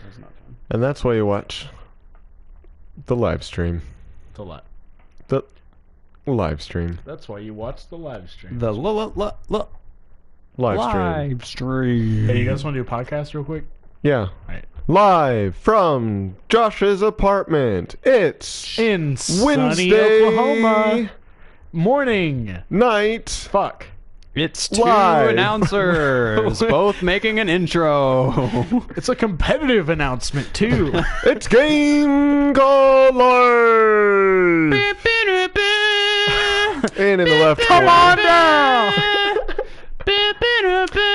That's not fun. And that's why you watch the live stream. It's a lot. The live stream. That's why you watch the live stream. The Live stream. stream. Hey, you guys want to do a podcast real quick? Yeah. Right. Live from Josh's apartment. It's In sunny Wednesday Oklahoma. Morning. night. Fuck. It's two Live. announcers, both making an intro. It's a competitive announcement, too. It's Game Call Live. And in the left Come corner, on now.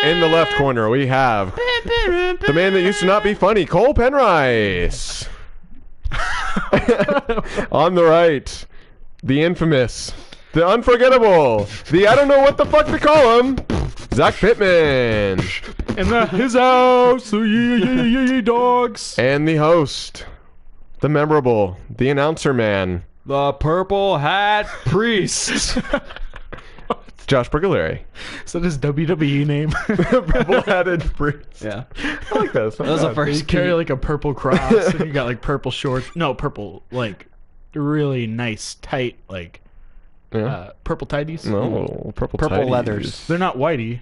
in the left corner, we have the man that used to not be funny, Cole Penrice. On the right, the infamous, the unforgettable, the I don't know what the fuck to call him, Zach Pittman. In his house, ye dogs. And the host, the memorable, the announcer man, The Purple Hat Priest. Josh Brigolari. Is that his WWE name? Purple-hatted priest. Yeah. I like that. That was the You first carry key. like a purple cross, and you got like purple shorts. No, purple, like really nice, tight, like purple tighties. No, purple Purple tighties. leathers. They're not whitey.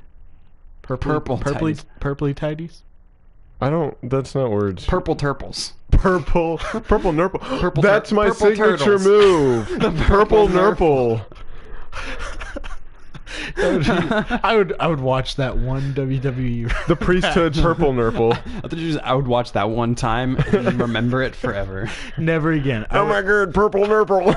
Purpley tighties. I don't. That's not words. Purple Turples. Purple nurple. Purple That's my purple signature turtles. move. Purple purple nurple. I would watch that one WWE. The priesthood purple nurple. I thought I would watch that one time and remember it forever. Never again. Oh my god, purple nurple.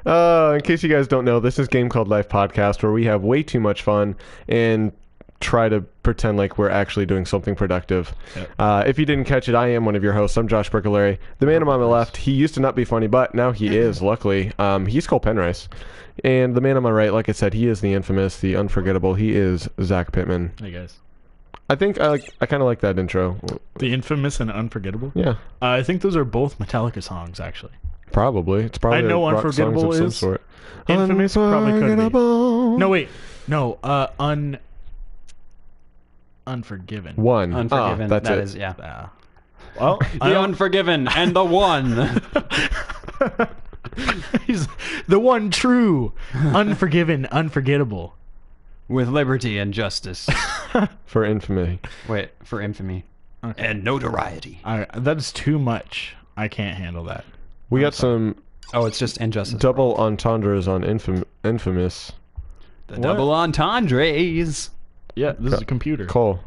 In case you guys don't know, this is Game Called Life podcast where we have way too much fun and try to pretend like we're actually doing something productive. Yep. If you didn't catch it, I am one of your hosts. I'm Josh Brickolari. The man on my left, he used to not be funny, but now he is, luckily. He's Cole Penrice. And the man on my right, like I said, he is the infamous, the unforgettable. He is Zach Pittman. Hey guys. I think I kind of like that intro. The infamous and unforgettable. Yeah, I think those are both Metallica songs, actually. probably. It's probably I know rock songs Unforgettable of some is. sort. Infamous probably could be. Unforgettable. No, wait. No, Unforgiven. One. Unforgiven. That's that it. is, yeah. Well, The Unforgiven and the One. he's the one true, unforgiven, unforgettable. With liberty and justice. For infamy. Wait, for infamy. Okay. And notoriety. That's too much. I can't handle that. We got some Oh, it's just injustice. double entendres on infamous. The double entendres. Yeah, this is a computer. Cole.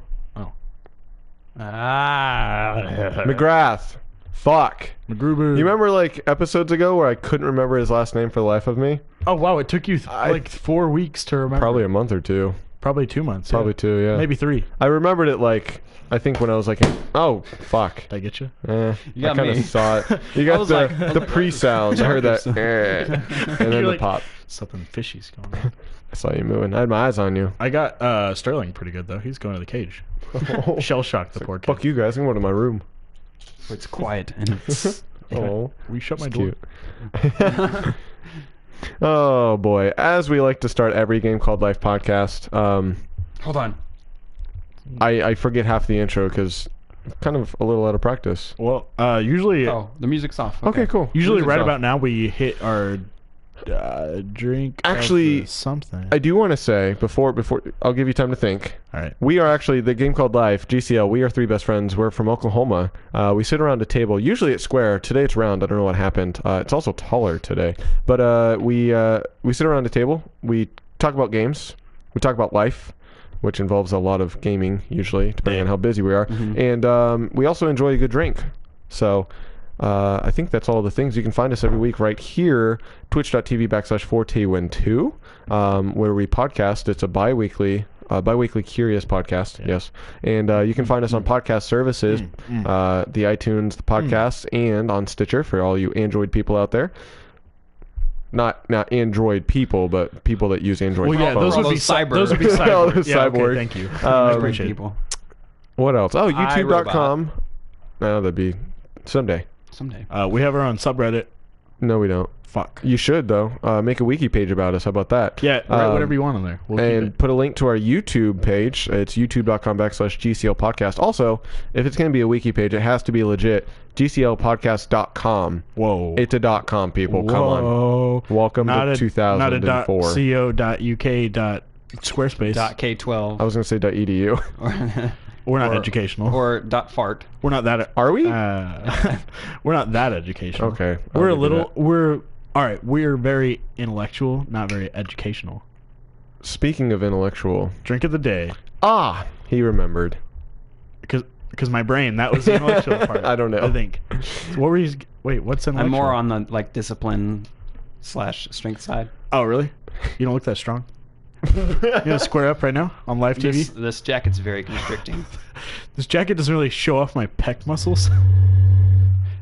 Ah. McGrath. Fuck. MacGruber. You remember like episodes ago where I couldn't remember his last name for the life of me? Oh wow, it took you like 4 weeks to remember. Probably a month or two. Probably 2 months. Probably two, yeah. Maybe 3. I remembered it like, I think when I was like, oh, fuck. Did I get you? I got kind of me. saw it. You got was the, like- the pre-sound. I heard that. And then You're the like, pop. Something fishy's going on. I saw you moving. I had my eyes on you. I got Sterling pretty good though. He's going to the cage. Shell shocked the poor kid. Fuck you guys. I'm going to my room. It's quiet and it's... Oh. We shut my It's door. cute. Oh boy. As we like to start every Game Called Life podcast, Hold on. I forget half the intro because I'm kind of a little out of practice. Well, usually Oh, the music's off. Okay, cool. usually Music's right off. about now we hit our drink. of Actually, the something. I do want to say before I'll give you time to think. All right. We are actually the Game Called Life GCL. We are 3 best friends. We're from Oklahoma. We sit around a table. Usually it's square. Today it's round. I don't know what happened. It's also taller today. But we sit around a table. We talk about games. We talk about life, which involves a lot of gaming usually, depending on how busy we are. And we also enjoy a good drink. So I think that's all the things. You can find us every week right here, twitch.tv/4T12, where we podcast. It's a bi-weekly Curious podcast, yes. And you can find us on podcast services, the iTunes, the podcasts, and on Stitcher for all you Android people out there. Not Android people, but people that use Android Well, yeah, phones. those would be cyber. Those would be All cyber. those Yeah, okay, cyborg. thank you. Appreciate Appreciate it. What else? Oh, iRobot. youtube.com. No, that'd be someday. Someday. We have our own subreddit. No, we don't. Fuck. You should though. Make a wiki page about us. How about that? Yeah, write whatever you want on there. We'll keep And it. put a link to our YouTube page. It's youtube.com/GCL podcast. Also, if it's going to be a wiki page, it has to be legit. GCLpodcast.com. Whoa. It's a .com, people. Come on. Welcome to 2004. Not a .co.uk. Squarespace. .k12. I was going to say .edu. We're not educational. Or .fart. We're not that. Are we? We're not that educational. Okay. We're I'll a give you little. that. We're all right. We're very intellectual, not very educational. Speaking of intellectual. Drink of the day, He remembered. because my brain. That was the intellectual part. I don't know. I think. So what were you? Wait, what's intellectual? I'm more on the like discipline/strength side. Oh, really? You don't look that strong. You gonna square up right now on live TV? This jacket's very constricting. This jacket doesn't really show off my pec muscles.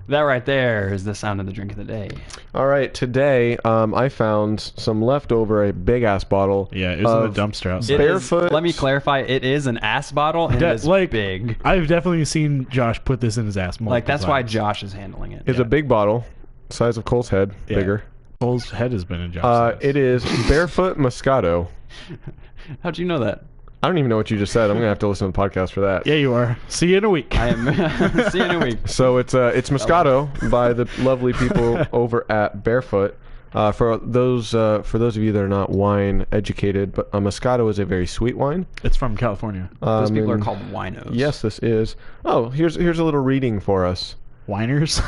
That right there is the sound of the drink of the day. All right. Today, I found some leftover, a big-ass bottle. Yeah, it was in of the dumpster outside. Barefoot. Let me clarify. It is an ass bottle and it's like big. I've definitely seen Josh put this in his ass. Like that's why times. Josh is handling it. It's a big bottle, size of Cole's head, Yeah. bigger. Cole's head has been in Josh's ass. It is Barefoot Moscato. How'd you know that? I don't even know what you just said. I'm gonna have to listen to the podcast for that. Yeah, you are. See you in a week. I am. See you in a week. So it's Moscato by the lovely people over at Barefoot. For those of you that are not wine educated, but a Moscato is a very sweet wine. It's from California. Those people are and- called winos. Yes, this is. Oh, here's a little reading for us. Whiners.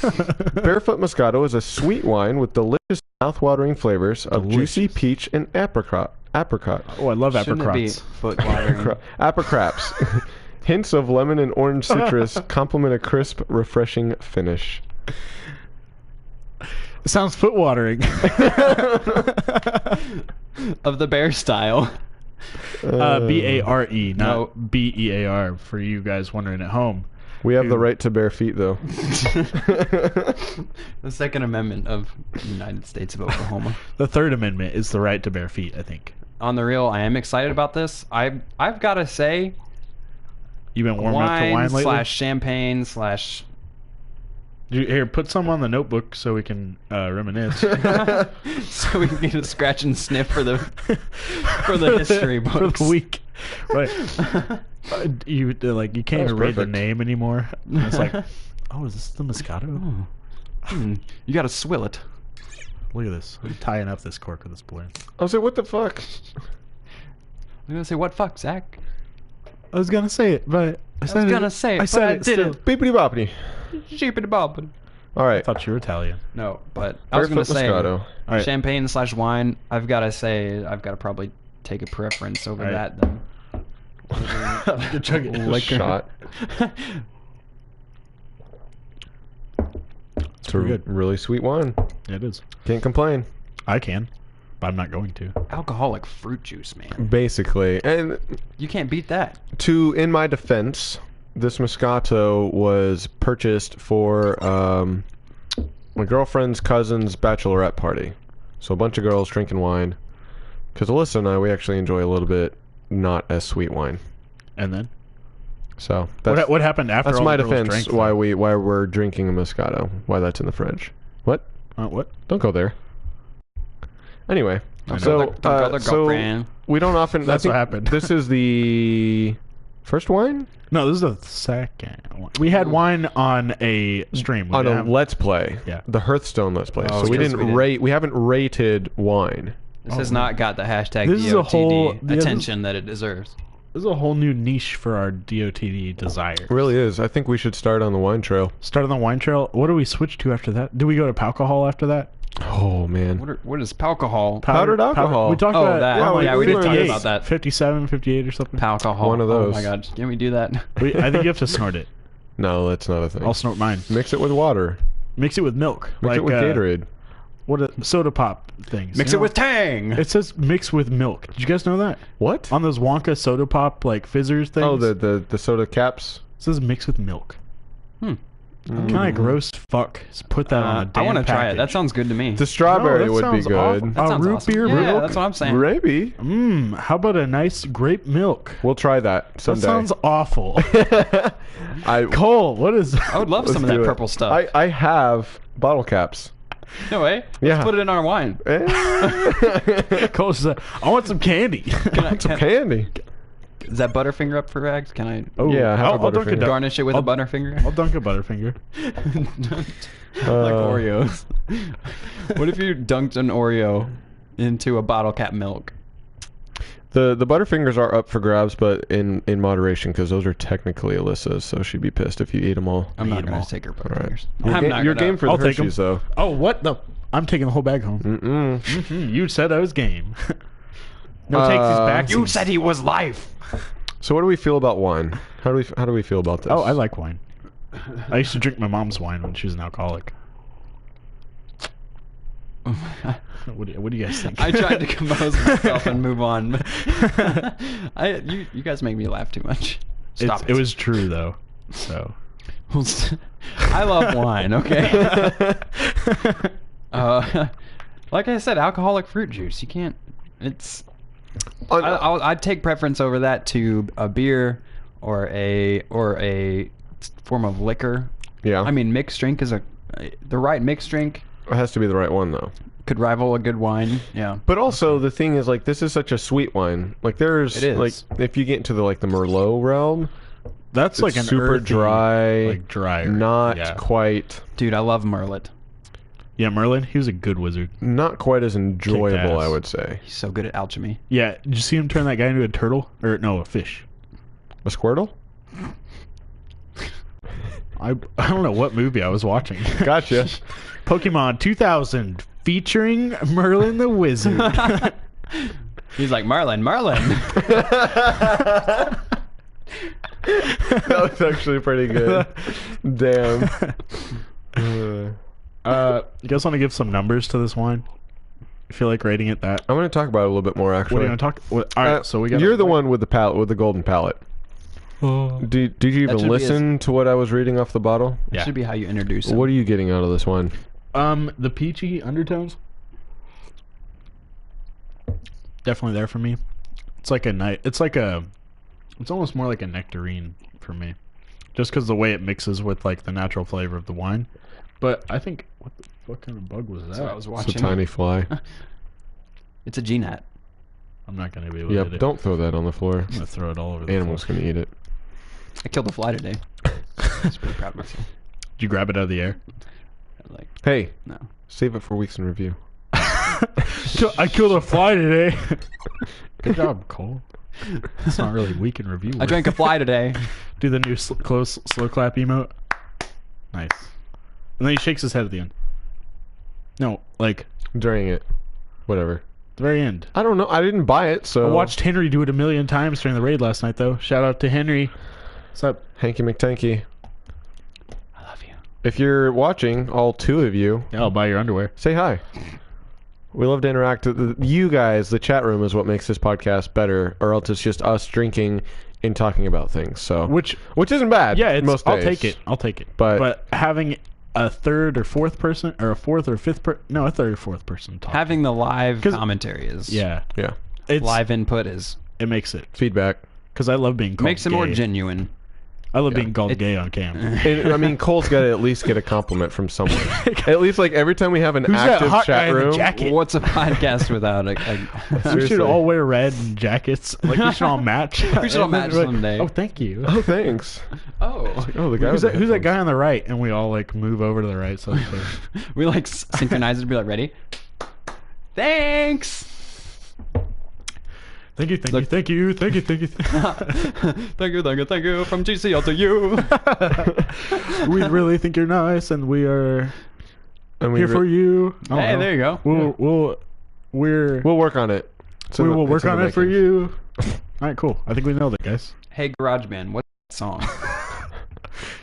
Barefoot Moscato is a sweet wine with delicious mouth-watering flavors of Delicious. juicy peach and apricot. Oh, I love Shouldn't it be apricots. foot watering? Apricots. Hints of lemon and orange citrus complement a crisp, refreshing finish. It sounds foot watering. Of the bear style. B-A-R-E, not No. B-E-A-R, for you guys wondering at home. We have the right to bare feet, though. The Second Amendment of the United States of Oklahoma. The Third Amendment is the right to bare feet, I think. On the real, I am excited about this. I've got to say, You've been warming up to wine lately? slash champagne slash. Here, put some on the notebook so we can reminisce. So we can get a scratch and sniff for the history books. For the week. Right. You can't even read the perfect. name anymore. It's like, oh, is this the Moscato? You got to swill it. Look at this. I'm tying up this cork with this balloon. I was like, what the fuck? I'm gonna say what fuck, Zach. I was gonna say it, but I said gonna say it, I but said I it still. didn't. Beepity boppity. Sheepity bob. All I right. thought you were Italian. No, but I was gonna Barefoot say Moscato. All right. champagne slash wine. I've got to say I've got to probably take a preference over All that right. then. Chug it. Liquor. Shot. It's a pretty good. really sweet wine. It is. Can't complain. I can, but I'm not going to. Alcoholic fruit juice, man. Basically. And You can't beat that. in my defense, this Moscato was purchased for my girlfriend's cousin's bachelorette party. So a bunch of girls drinking wine. Because Alyssa and I, we actually enjoy a little bit not as sweet wine. And then So that's, what happened after that's all my the girls defense drank, why though? we're drinking a Moscato. Why that's in the fridge. What? What? Don't go there. Anyway, I know. so Don't go there, so girlfriend. we don't often. That's I think what happened. This is the first wine No, this is the second one. We had wine on a stream. We on didn't a have- Let's Play. Yeah. The Hearthstone Let's Play. Oh, so we yes, didn't we did. rate. We haven't rated wine. This has not got the hashtag This is a whole- DOTD attention that it deserves. This is a whole new niche for our DOTD desire. It really is. I think we should start on the wine trail. Start on the wine trail. What do we switch to after that? Do we go to alcohol after that? Oh man. What is alcohol? Powdered alcohol. We talked Oh, about that. Yeah, Yeah, we did talk 58, about that. 57, 58 or something. Alcohol. One of Oh those. my god, can we do that? I think you have to snort it. No, that's not a thing. I'll snort mine. Mix it with water. Mix it with milk. Mix it with Gatorade. What soda pop things. Mix you it know? with Tang. It says mix with milk. Did you guys know that? What? On those Wonka soda pop like fizzers things. Oh, the soda caps. It says mix with milk. Hmm. What kind of gross fuck is put that on a I damn want to try it. package? That sounds good to me. The strawberry that would be sounds good. awful. That sounds root awesome. beer Yeah, milk? that's what I'm saying. Maybe. How about a nice grape milk? We'll try that someday. That sounds awful. I Cole, what is I would love some of Let's that do it. purple stuff. I have bottle caps. No way. Yeah. Let's put it in our wine. Cole says, I want some candy. Some candy. Is that Butterfinger up for rags? Can I Oh, Yeah, have a I'll dunk Butterfinger. it. garnish it with a Butterfinger? I'll dunk a Butterfinger. Like Oreos. What if you dunked an Oreo into a bottle cap milk? The Butterfingers are up for grabs, but in moderation, because those are technically Alyssa's, so she'd be pissed if you ate them all. I'm Eat not 'em going all. to take her All right. Butterfingers. You're, I'm not you're gonna- game for the I'll take 'em. Hershey's, though. Oh, what? No. I'm taking the whole bag home. Mm-mm. You said I was game. No takes these back. You said he was life. So what do we feel about wine? How do we feel about this? Oh, I like wine. I used to drink my mom's wine when she was an alcoholic. What do you guys think? I tried to compose myself and move on. But you guys make me laugh too much. Stop It was true though. So I love wine, okay? Like I said, alcoholic fruit juice. You can't. It's. I'd take preference over that to a beer or a form of liquor. Yeah. I mean, mixed drink is the right mixed drink It has to be the right one, though. could rival a good wine. Yeah. But also, the thing is, like, this is such a sweet wine. Like, there's, It is. like, if you get into the Merlot realm, that's like an super earthy, dry, like drier. not yeah. quite, Dude, I love Merlot. Yeah, Merlin. He was a good wizard. not quite as enjoyable, ass. I would say. He's so good at alchemy. Yeah. Did you see him turn that guy into a turtle? Or no, a fish. A Squirtle? I don't know what movie I was watching. Gotcha. Pokemon 2000 featuring Merlin the Wizard. He's like, Merlin. That was actually pretty good. Damn. You guys want to give some numbers to this wine? I feel like rating it that. I'm going to talk about it a little bit more, actually. What are you going to talk? All right, so we got. You're the one with the palette, with the golden palette. Oh. Did you even should be listen to what I was reading off the bottle? That Yeah. should be how you introduce him. What are you getting out of this wine? The peachy undertones. Definitely there for me. It's like a night. It's almost more like a nectarine for me, just because the way it mixes with like the natural flavor of the wine. But I think what kind of bug was that? That's what I was It's watching. a tiny fly. It's a G-Nat. I'm not gonna be able to Yep, hit it. don't throw that on the floor. I'm gonna throw it all over the Animals floor. can eat it. I killed a fly today. I was pretty proud of myself. Did you grab it out of the air? Like, Hey, no. save it for weeks in review. I killed a fly today. Good job, Cole. It's not really weak in review. I drank a fly today. Do the new slow clap emote. Nice. And then he shakes his head at the end. No, like During it. Whatever. the very end. I don't know. I didn't buy it, so... I watched Henry do it a million times during the raid last night, though. Shout out to Henry. What's up? Hanky McTanky. I love you. If you're watching, all two of you, Yeah, I'll buy your underwear. say hi. We love to interact. You guys, the chat room is what makes this podcast better, or else it's just us drinking and talking about things. So, Which isn't bad. yeah, most I'll days. take it. I'll take it. But having a third or fourth person, or a fourth or fifth no, a third or fourth person talk. Having the live 'Cause- commentary is... Yeah, Yeah, it's Live input is... It makes it feedback. because I love being called Makes it gay. more genuine. I love being Yeah. called gay on cam. And, I mean, Cole's got to at least get a compliment from someone. At least, like, every time we have an Who's that active hot guy chat in the room. jacket? What's a podcast without a... We Seriously. should all wear red and jackets. Like we should all match. We should all match Like, someday. Oh, thank you. Oh, thanks. Oh. Oh, the guy. Who's with that? the Who's that headphones. guy on the right? And we all like move over to the right. So We like synchronize it and be like, ready? Thanks! thank you, thank Look- you, thank you, thank you, thank you. Thank you from GCL to you. We really think you're nice, and we are And we here for you. I don't Hey, know. there you go. We'll work on it. we will work on it for you. you. All right, cool. I think we nailed it, guys. Hey, GarageBand, what's that song?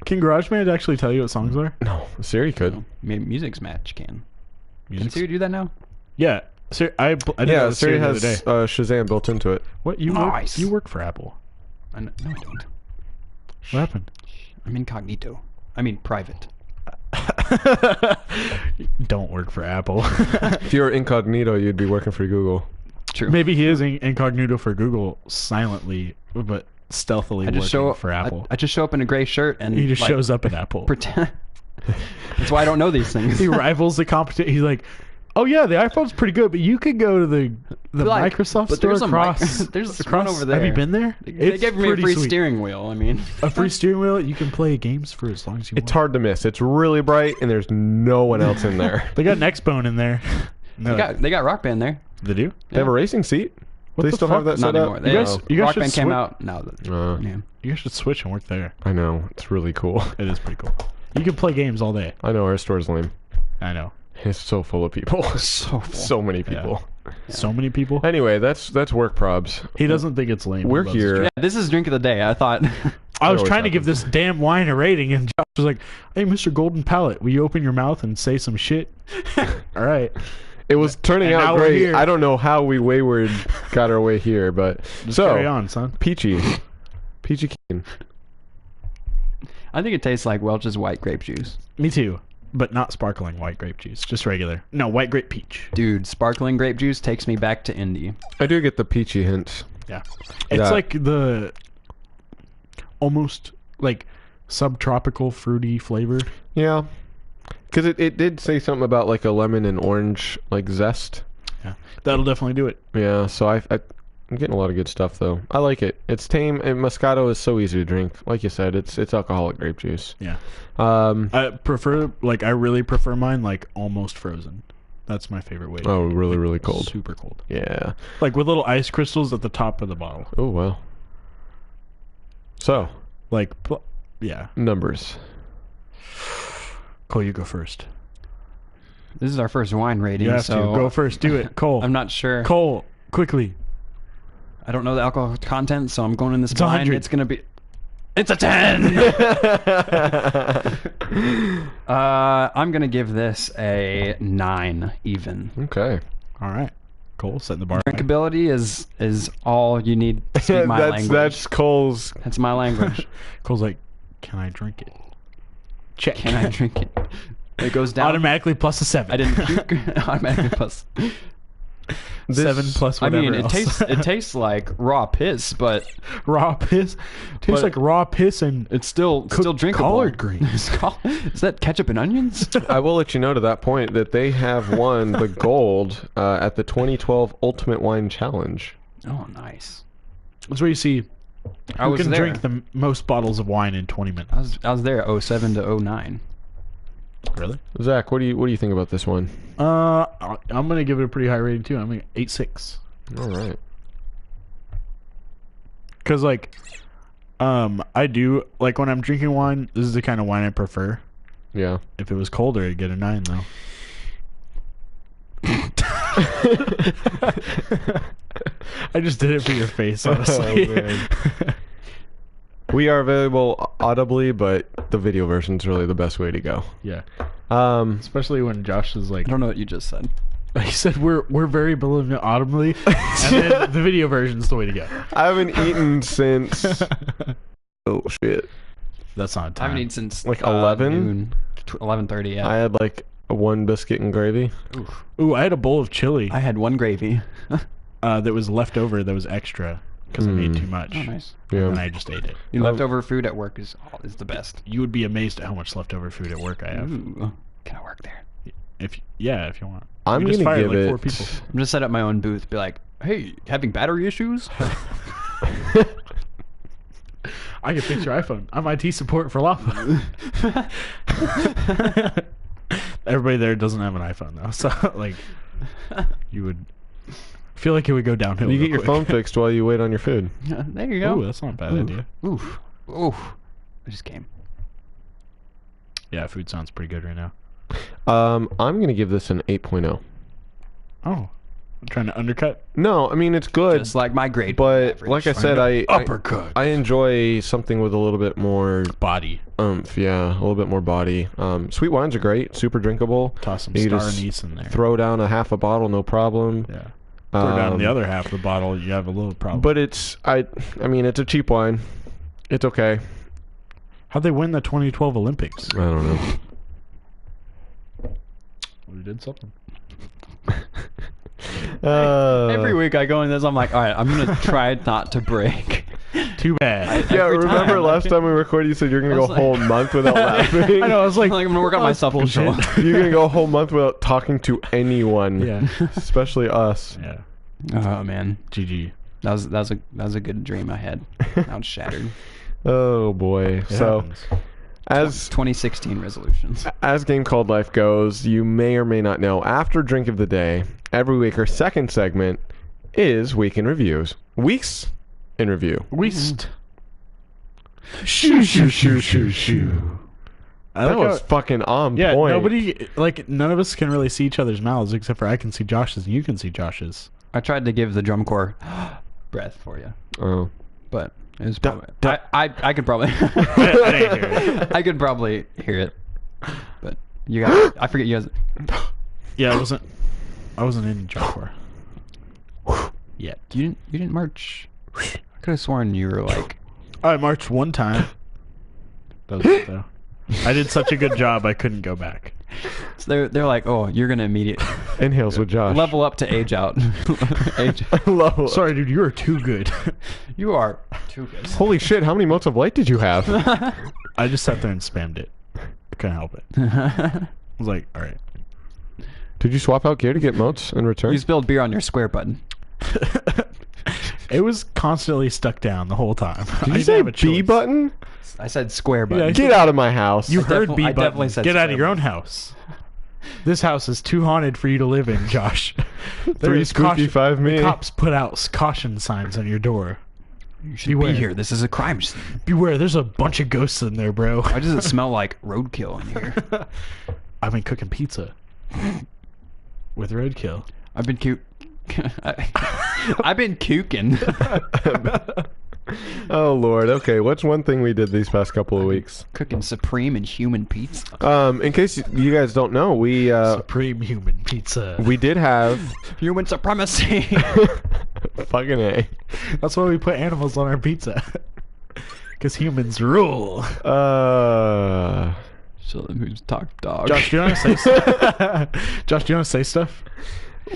Can GarageBand actually tell you what songs are? No, Siri could. Maybe Music's Match can. Can Music? Siri do that now? Yeah. Siri, I did that Yeah, with Siri the other has day. Shazam built into it. What you Nice. work? You work for Apple. No, I don't. What happened? I'm incognito. I mean, private. Don't work for Apple. If you were incognito, you'd be working for Google. True. Maybe he is incognito for Google silently, but stealthily I just working show for Apple. I just show up in a gray shirt and he just like, shows up at Apple. Pretend. That's why I don't know these things. He rivals the competition. He's like, oh yeah, the iPhone's pretty good, but you could go to the Like, Microsoft but store there's a across. there's across. one over there. Have you been there? They gave me a pretty free sweet. steering wheel. I mean, A free steering wheel. You can play games for as long as you want. It's hard to miss. It's really bright, and there's no one else in there. They got an X-Bone in there. No, they got Rock Band there. they do. They have a racing seat. What They the still fuck? have that Not set anymore. up. They, you guys Rock should Band came switch- out. No, yeah. You guys should switch and work there. I know. It's really cool. It is pretty cool. You can play games all day. I know our store's lame. I know. It's so full of people. So full. So many people. So many people. Anyway, that's work probs. He doesn't think it's lame. We're He loves his here. job. Yeah, this is drink of the day. I thought. I was always trying to give happens. this damn wine a rating, and Josh was like, "Hey, Mr. Golden Palate, will you open your mouth and say some shit?" All right. It was turning And out now we're great. here. I don't know how we wayward got our way here, but Just so carry on, son. peachy keen. I think it tastes like Welch's white grape juice. Me too, but not sparkling white grape juice, just regular. No, white grape peach. Dude, sparkling grape juice takes me back to Indy. I do get the peachy hints. Yeah. It's Yeah. like the almost like subtropical fruity flavor. Yeah, because it did say something about like a lemon and orange like zest. Yeah. That'll definitely do it. Yeah, so I'm getting a lot of good stuff though. I like it. It's tame, and Moscato is so easy to drink. Like you said, it's alcoholic grape juice. Yeah. Um, I really prefer mine like almost frozen. That's my favorite way. oh, really, really cold. Super cold. Yeah. Like with little ice crystals at the top of the bottle. Oh well. So Like, yeah. numbers. Cole, you go first. This is our first wine rating, You have so to go first. Do it, Cole. I'm not sure. Cole, quickly. I don't know the alcohol content, so I'm going in this It's 100. blind. It's gonna be. It's a 10. I'm gonna give this a 9 even. Okay. All right, Cole, setting the bar. Drinkability is all you need to speak my language. That's Cole's. That's my language. Cole's like, can I drink it? Check. Can I drink it? It goes down. Automatically plus a 7. I didn't puke. Automatically plus. 7 plus I whatever mean, else. it tastes like raw piss, but raw piss. Tastes But- like raw piss and it's still drinkable. collard greens. Is that ketchup and onions? I will let you know to that point that they have won the gold at the 2012 Ultimate Wine Challenge. Oh, nice. That's where you see I who was can there. drink the most bottles of wine in 20 minutes. I was there 07 to 09. Really? Zach, what do you think about this one? I'm gonna give it a pretty high rating too. I'm gonna 8.6. All right. Cause like, I do like when I'm drinking wine. This is the kind of wine I prefer. Yeah. If it was colder, I'd get a 9 though. I just did it for your face, honestly. Oh, man. We are available audibly, but the video version is really the best way to go. Yeah, Um, especially when Josh is like, I don't know what you just said. he said we're very beloved audibly, and then the video version's the way to go. I haven't eaten since. Oh shit! That's not I time. haven't eaten since Like 11? noon, 11:30. Yeah. I had like one biscuit and gravy. Ooh, I had a bowl of chili I had one gravy. that was left over. That was extra because I made too much. Oh, nice. Yeah. And I just ate it. Leftover food at work is the best. You would be amazed at how much leftover food at work I have. Ooh, can I work there? If you want. I'm We just gonna fired give like it. 4 people. I'm just set up my own booth. Be like, hey, having battery issues? I can fix your iPhone. I'm IT support for Lava. Everybody there doesn't have an iPhone though, so like, you would feel like it would go downhill. You get real your quick. phone fixed while you wait on your food. Yeah, there you go. Ooh, that's not a bad idea. Oof. Oof. I just came. Yeah, food sounds pretty good right now. I'm gonna give this an 8.0. Oh, I'm trying to undercut. No, I mean it's good, Just like my grade. but average. like I said, I Uppercut. I enjoy something with a little bit more Body. oomph. Yeah, a little bit more body. Sweet wines are great, super drinkable. Toss some You star just anise in there. Throw down a half a bottle, no problem. Yeah. Throw down the Um, other half of the bottle, you have a little problem. But I mean it's a cheap wine. It's okay. How'd they win the 2012 Olympics? I don't know. Well, you did something. Every week I go in this, I'm like, all right, I'm gonna try not to break Too bad. Yeah, Every remember time, last time we recorded, you said you're going to go a whole month without laughing? I know. I was like, I'm going to work on my self-control. You're going to go a whole month without talking to anyone. Yeah. Especially us. Yeah. Oh, man. GG. That was a good dream I had. Now it's shattered. Oh, boy. So, happens. as 2016 resolutions. As Game Called Life goes, you may or may not know, after Drink of the Day, every week our second segment is Week in Reviews. Weeks in Review. Weast. Shoo, shoo, shoo, shoo, shoo. That was fucking on Yeah, point. nobody, like, none of us can really see each other's mouths except for I can see Josh's and you can see Josh's. I tried to give the drum corps breath for you, Oh. but it was probably, I could probably I didn't hear it. I could probably hear it, but you guys, I forget you guys. Yeah, I wasn't in drum corps yet. You didn't march. I could have sworn you were like. I marched one time. That was it, though. I did such a good job, I couldn't go back. So they're like, oh, you're gonna immediately Inhales with Josh. level up to age out. age. Level. Sorry, dude, you are too good. You are too good. Holy shit, how many motes of light did you have? I just sat there and spammed it. Couldn't help it. I was like, all right. Did you swap out gear to get motes in return? You spilled beer on your square button. It was constantly stuck down the whole time. Did you say B button? I said square button. Yeah, Get out of my house. You heard B I button. definitely said Get out of square your own house. This house is too haunted for you to live in, Josh. Three spooky, five me. The cops put out caution signs on your door. You should Beware. be here. This is a crime scene. Beware, there's a bunch of ghosts in there, bro. Why does it smell like roadkill in here? I've been cooking pizza with roadkill. I've been cute. I've been cuking. Oh Lord. Okay, what's one thing we did these past couple of weeks? Cooking supreme and human pizza. In case you guys don't know, we Supreme human pizza. we did have Human supremacy. fucking A. That's why we put animals on our pizza. Because humans rule. So who's top dog? Josh, do you want to say stuff? Josh, do you want to say stuff?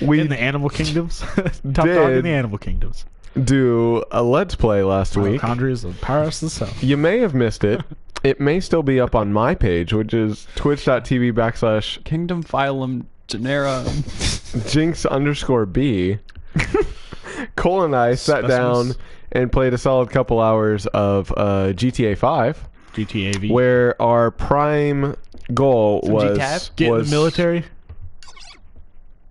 We In the animal kingdoms? Top dog in the animal kingdoms. do a Let's Play last week. Mitochondria is the powerhouse of the cell. You may have missed it. It may still be up on my page, which is twitch.tv/ Kingdom Phylum Genera. jinx_b. Cole and I sat down and played a solid couple hours of GTA 5, GTA V. where our prime goal was GTAV? Get in the military?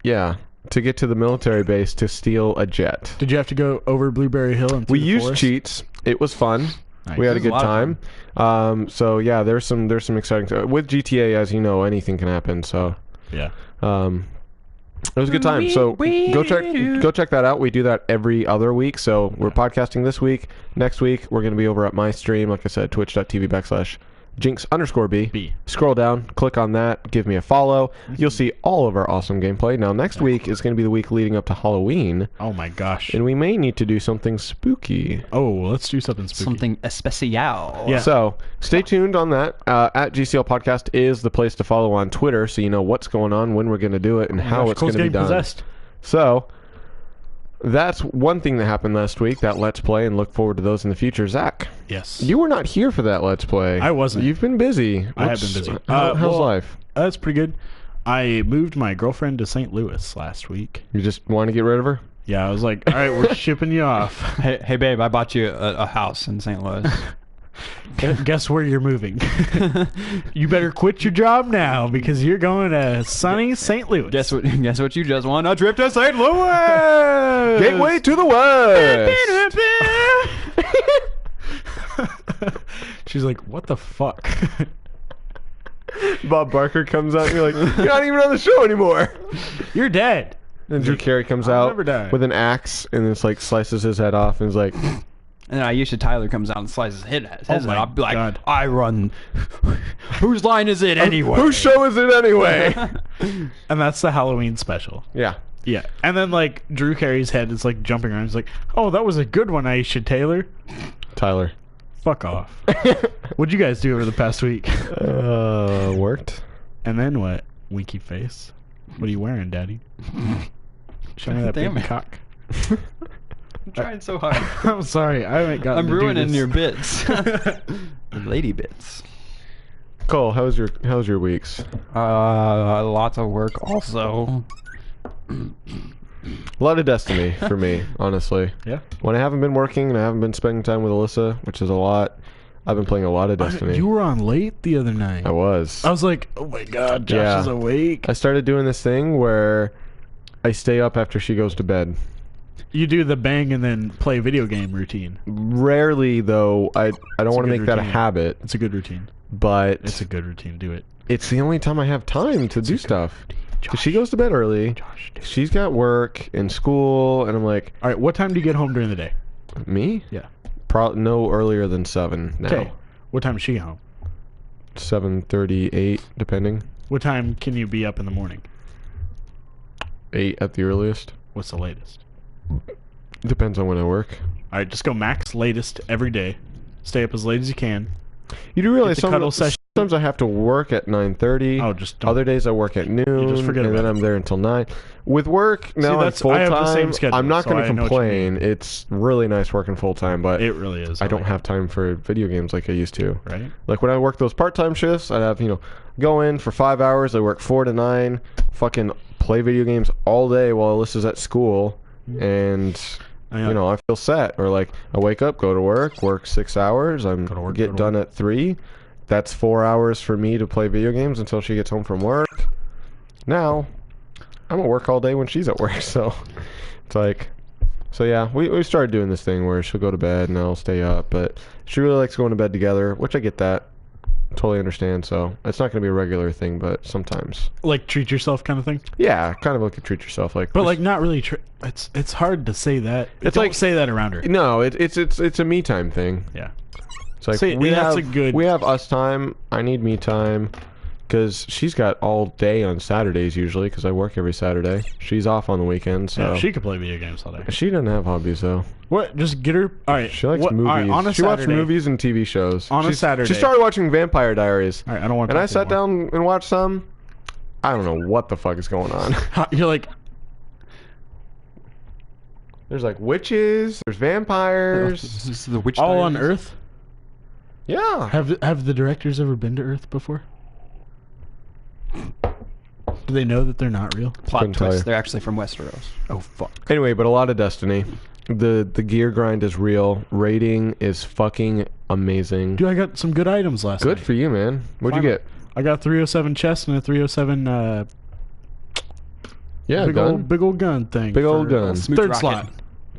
Yeah, to get to the military base to steal a jet. Did you have to go over Blueberry Hill and through We the used forest? cheats. It was fun. Nice. We had a It was good a lot time. So yeah, there's some exciting with GTA, as you know, anything can happen. So Yeah. it was a good time. So go check that out. We do that every other week. So we're podcasting this week. Next week we're going to be over at my stream, like I said, twitch.tv/ jinx_b. Scroll down, click on that, give me a follow. You'll see all of our awesome gameplay. Now next week is going to be the week leading up to Halloween, Oh my gosh. and we may need to do something spooky. Oh, let's do something spooky. Something especial. Yeah. So stay tuned on that. At GCL Podcast is the place to follow on Twitter, so you know what's going on, when we're going to do it, and how it's going to be done. Possessed. So that's one thing that happened last week, that Let's Play, and look forward to those in the future. Zach, Yes. you were not here for that Let's Play. I wasn't. You've been busy. I have been busy. How's Well, life? That's pretty good. I moved my girlfriend to St. Louis last week. You just want to get rid of her? Yeah, I was like, all right, we're shipping you off. Hey, babe, I bought you a house in St. Louis. Guess where you're moving? You better quit your job now because you're going to sunny St. Louis. Guess what you just won? A trip to St. Louis. Gateway to the West. She's like, what the fuck? Bob Barker comes out and you're like, you're not even on the show anymore. You're dead. And Drew Carey comes I'll out never die. with an axe and it's like slices his head off and is like, And then Aisha Tyler comes out and slices his head. Oh my I'll be like, God. I run. Whose line is it anyway? whose show is it anyway? And that's the Halloween special. Yeah. Yeah. And then, like, Drew Carey's head is, like, jumping around. He's like, oh, that was a good one, Aisha Taylor. Tyler. Fuck off. What'd you guys do over the past week? Worked. And then what? Winky face. What are you wearing, Daddy? Show me that Damn big it. cock. I'm trying so hard. I'm sorry. I haven't gotten I'm to do ruining this. your bits. Lady bits. Cole, how's your weeks? Lots of work also. A lot of Destiny for me, honestly. Yeah. When I haven't been working and I haven't been spending time with Alyssa, which is a lot, I've been playing a lot of Destiny. You were on late the other night. I was. I was like, oh my god, Josh is awake. I started doing this thing where I stay up after she goes to bed. You do the bang and then play video game routine. Rarely, though. I don't want to make that a routine. habit, It's a good routine. but It's a good routine. Do it. it's the only time I have time to do stuff. Because she goes to bed early. Josh, do it. She's got work and school, and I'm like, All right, what time do you get home during the day? me? Yeah. No earlier than 7 now. Okay. What time is she home? 7:38, depending. What time can you be up in the morning? 8 at the earliest. What's the latest? Depends on when I work. All right, just go max latest every day. Stay up as late as you can. You do realize the cuddle sometimes, session. sometimes I have to work at 9:30. Oh, just don't. Other days I work at noon, just forget and then about I'm there until 9. With work now, I'm that's- full I have the same time. schedule, I'm not so going to I know what you complain. It's really nice working full time, but It really is. I don't have time for video games like I used to. Right? Like when I work those part-time shifts, I'd have go in for 5 hours. I work 4 to 9. Fucking play video games all day while Alyssa's at school, and Yeah. I feel set. Or like I wake up, go to work 6 hours. I'm Go to work, get go to done at 3. That's 4 hours for me to play video games until she gets home from work. Now, I'm at work all day when she's at work, so it's like, so yeah, we started doing this thing where she'll go to bed and I'll stay up, but she really likes going to bed together, which I get that. Totally understand, so it's not going to be a regular thing, but sometimes. Like treat yourself kind of thing. Yeah, kind of like a treat yourself. Like, But like not really. It's hard to say that. It's Don't like- say that around her. no, it's a me time thing. Yeah. It's like See, that's a good- we have us time. I need me time because she's got all day on Saturdays usually because I work every Saturday. She's off on the weekends, so Yeah, she could play video games all day. she doesn't have hobbies though. What? Just get her. All right. She likes All movies. right, on a she watches Saturday. movies and TV shows. On a She's- Saturday. She started watching Vampire Diaries. All right. I don't want. And I sat down and watched some. I don't know what the fuck is going on. You're like, There's like witches. There's vampires. This is the witch all on Diaries. Earth. Yeah. Have the directors ever been to Earth before? Do they know that they're not real? Plot Couldn't tell twist. you. They're actually from Westeros. Oh fuck. Anyway, but a lot of Destiny. The gear grind is real. Rating is fucking amazing. Dude, I got some good items last Good night. for you, man. What'd you Finally. get? I got 307 chest and a 307 Yeah, big old gun thing. Big old for gun. Smooth Third rocket. slot.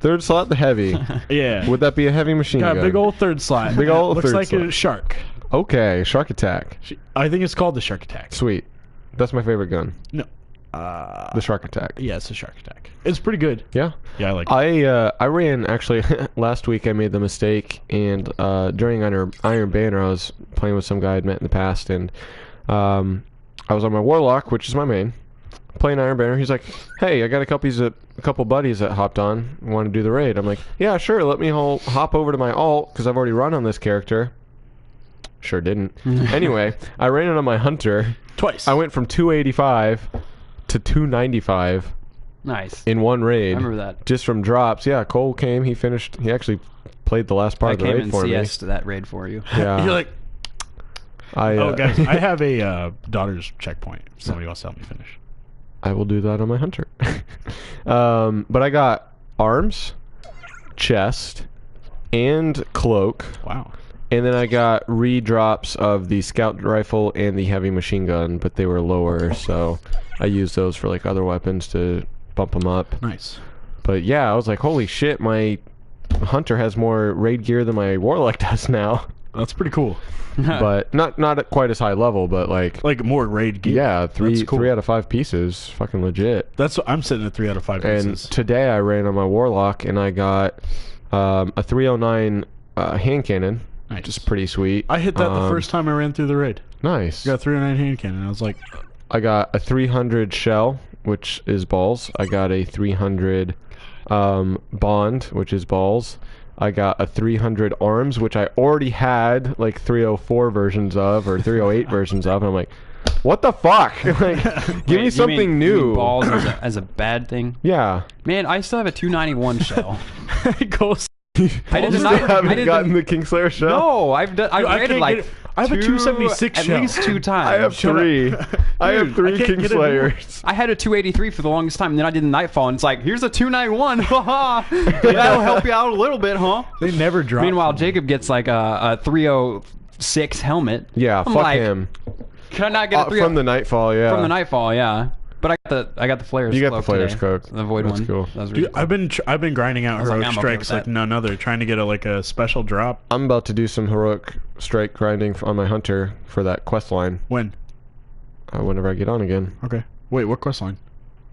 Third slot, the heavy. Yeah. Would that be a heavy machine Got gun? a big old third slot. Big old Looks third like a slot. shark. Okay, Shark Attack. I think it's called the shark attack. Sweet. That's my favorite gun. No. The Shark Attack. Yeah, it's a shark attack. It's pretty good. Yeah. Yeah, I like it. I ran actually last week. I made the mistake, and during Iron Banner, I was playing with some guy I'd met in the past, and I was on my Warlock, which is my main, playing Iron Banner. He's like, "Hey, I got a couple buddies that hopped on, want to do the raid." I'm like, "Yeah, sure. Let me hop over to my alt because I've already run on this character." Sure didn't. Anyway, I ran it on my Hunter. Twice. I went from 285 to 295 Nice. in one raid. I remember that. Just from drops. Yeah, Cole came. He finished. He actually played the last part I of the came raid and for me. CS to that raid for you. Yeah. You're like, oh, guys, I have a daughter's checkpoint. If somebody wants to help me finish. I will do that on my Hunter. But I got arms, chest, and cloak. Wow. And then I got redrops of the scout rifle and the heavy machine gun, but they were lower, so I used those for like other weapons to bump them up. Nice. But yeah, I was like, holy shit, my Hunter has more raid gear than my Warlock does now. That's pretty cool. But not at quite as high level, but like More raid gear. yeah, That's cool. 3 out of 5 pieces, fucking legit. That's what I'm sitting at 3 out of 5 And pieces. today I ran on my Warlock and I got a 309 hand cannon, Nice. which is pretty sweet. I hit that the first time I ran through the raid. Nice. I got 309 hand cannon. I was like, I got a 300 shell, which is balls. I got a 300 bond, which is balls. I got a 300 arms, which I already had like 304 versions of or 308 versions of. And I'm like, What the fuck? Like, give me something new. You mean balls as a bad thing? Yeah. Man, I still have a 291 shell. Ghost. I haven't gotten the Kingslayer shell. No, I've rated like. I have a 276 at shell. least 2 times. I have 3. I have 3 Kingslayers. I had a 283 for the longest time, and then I did Nightfall, and it's like, here's a 291. Haha. That'll help you out a little bit, huh? They never drop. Meanwhile, Jacob gets like a 306 helmet. Yeah, I'm fuck like, him. Can I not get a 30 from the Nightfall? Yeah. From the Nightfall, yeah. But I got the flares. You got the flares today. cooked. The void That's one. cool. That was really Dude, I've been grinding out heroic I'm okay strikes with like that. none other, trying to get a special drop. I'm about to do some heroic strike grinding on my hunter for that quest line. When? Whenever I get on again. Okay. Wait, what quest line?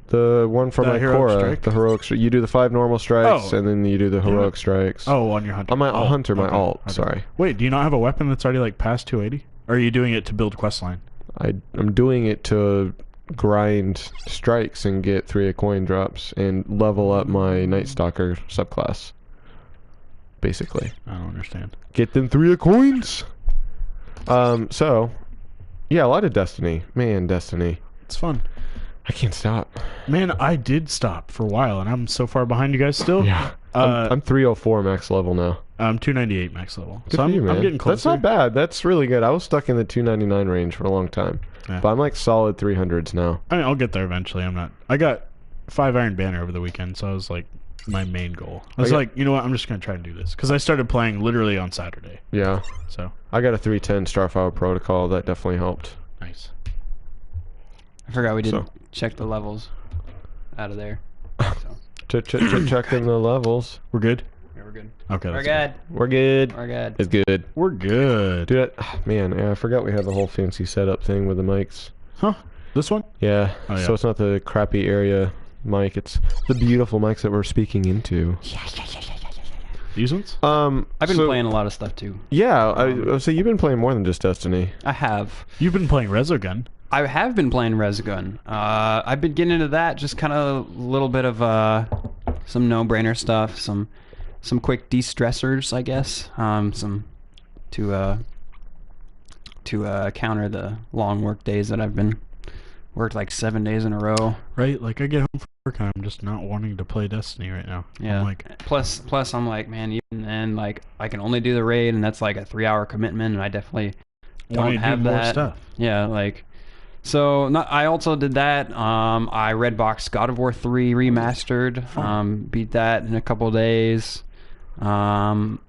The one from The my heroic Korra, strike? the heroic strike. You do the 5 normal strikes, Oh. and then you do the heroic strikes. Oh, on your hunter. On my Oh, hunter, my okay. alt. Okay. Sorry. Wait, do you not have a weapon that's already like past 280? Or are you doing it to build quest line? I'm doing it to grind strikes and get 3 coin drops and level up my Night Stalker subclass. Basically. I don't understand. Get them 3 coins! So, yeah, a lot of Destiny. Man, Destiny. It's fun. I can't stop. Man, I did stop for a while, and I'm so far behind you guys still. Yeah. I'm 304 max level now. I'm 298 max level. Good So for you, man. I'm getting closer. That's not bad. That's really good. I was stuck in the 299 range for a long time. Yeah. But I'm like solid 300s now. I mean, I'll get there eventually. I got 5 Iron Banner over the weekend, so I was like, my main goal. I was like, you know what? I'm just going to try to do this. Because I started playing literally on Saturday. Yeah. So. I got a 310 Starfire Protocol. That definitely helped. Nice. I forgot we didn't check the levels out of there. So. Checking the levels. We're good? Yeah, we're good. Okay. We're that's good. We're good. We're good. It's good. We're good. Dude, man, I forgot we have the whole fancy setup thing with the mics. Huh? This one? Yeah. Oh, yeah. So it's not the crappy area mic. It's the beautiful mics that we're speaking into. These ones? I've been playing a lot of stuff too. Yeah. So you've been playing more than just Destiny. I have. You've been playing Resogun. I have been playing Resogun. I've been getting into that, just kind of a little bit of some no-brainer stuff, some quick de-stressors, I guess. Some to counter the long work days that I've been worked like 7 days in a row. Right? Like, I get home from work and I'm just not wanting to play Destiny right now. Yeah. I'm like, Plus, I'm like, man, even then, like, I can only do the raid, and that's like a 3-hour commitment, and I definitely don't have more that. stuff. Yeah, like. So I also did that. I redboxed God of War 3 Remastered. Beat that in a couple days. And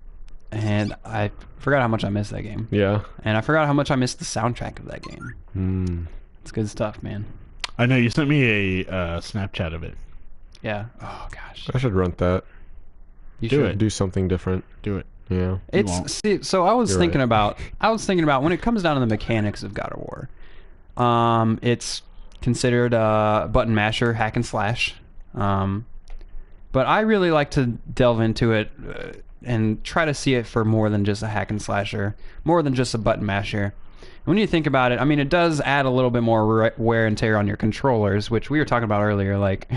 I forgot how much I missed that game. Yeah. And I forgot how much I missed the soundtrack of that game. It's good stuff, man. I know you sent me a Snapchat of it. Yeah. Oh gosh. I should run that. You Do should it. Do something different. Do it. Yeah. So I was You're thinking right. about when it comes down to the mechanics of God of War. It's considered a button masher, hack and slash. But I really like to delve into it and try to see it for more than just a hack and slasher, more than just a button masher. When you think about it, I mean, it does add a little bit more wear and tear on your controllers, which we were talking about earlier, like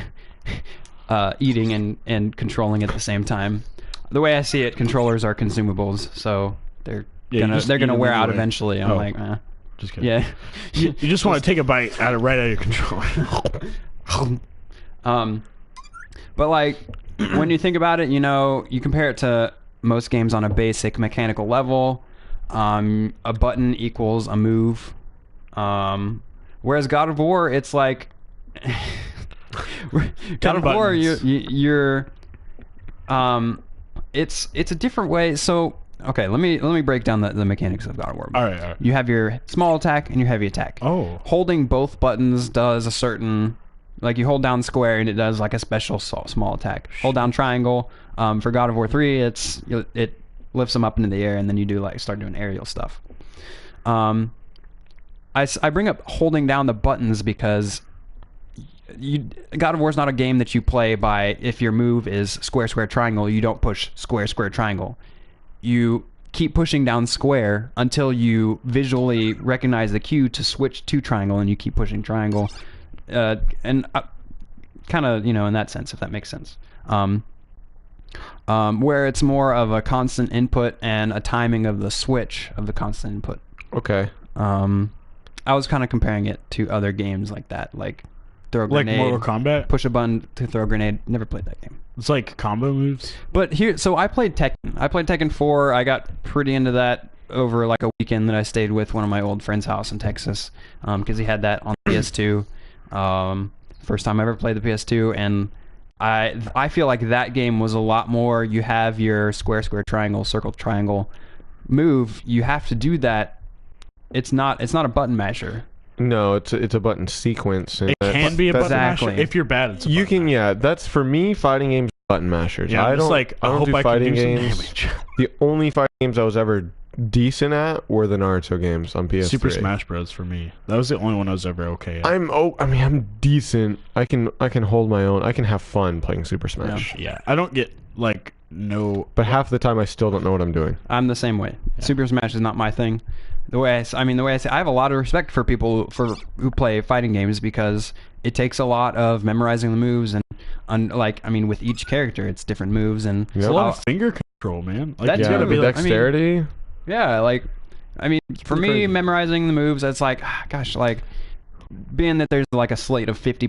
eating and controlling at the same time. The way I see it, controllers are consumables, so they're gonna wear out eventually. I'm like, just kidding. yeah. You just want to take a bite right out of your controller. But like when you think about it, you know, you compare it to most games on a basic mechanical level. A button equals a move. Whereas God of War, it's like God of War, you're it's a different way. So okay, let me break down the mechanics of God of War. All right. You have your small attack and your heavy attack. Oh. Holding both buttons does a certain, like you hold down square and it does like a special small attack. Hold down triangle. For God of War 3, it lifts them up into the air, and then you start doing aerial stuff. I bring up holding down the buttons because God of War is not a game that you play by, if your move is square, square, triangle, you don't push square, square, triangle. You keep pushing down square until you visually recognize the cue to switch to triangle, and you keep pushing triangle. And kind of, in that sense, if that makes sense. Where it's more of a constant input and a timing of the switch of the constant input. Okay. I was kind of comparing it to other games like that, like throw a Like grenade, Mortal Kombat. push a button to throw a grenade. Never played that game. It's like combo moves. But here, so I played Tekken. I played Tekken 4. I got pretty into that over like a weekend that I stayed with one of my old friend's house in Texas, because he had that on the PS2. First time I ever played the PS2, and I feel like that game was a lot more. You have your square, triangle, circle, triangle move. You have to do that. It's not a button masher. No, it's a button sequence. And It can be a button Exactly. masher if you're bad. It's a You button can, yeah. That's for me. Fighting games, button mashers. Yeah, I I'm just don't like, I I don't hope do I can fighting do some games. damage. The only fighting games I was ever decent at were the Naruto games on PS3. Super Smash Bros. For me. That was the only one I was ever okay at. I'm decent. I can hold my own. I can have fun playing Super Smash. Yeah, I don't get like no. But half the time I still don't know what I'm doing. I'm the same way. Super Smash is not my thing. The way I say, I have a lot of respect for people who play fighting games, because it takes a lot of memorizing the moves and with each character it's different moves, and Yep. It's a lot of finger control, man. Like, That's you Yeah, gotta true. be the like, dexterity. for me, crazy. memorizing the moves, it's like, gosh, like being that there's like a slate of 50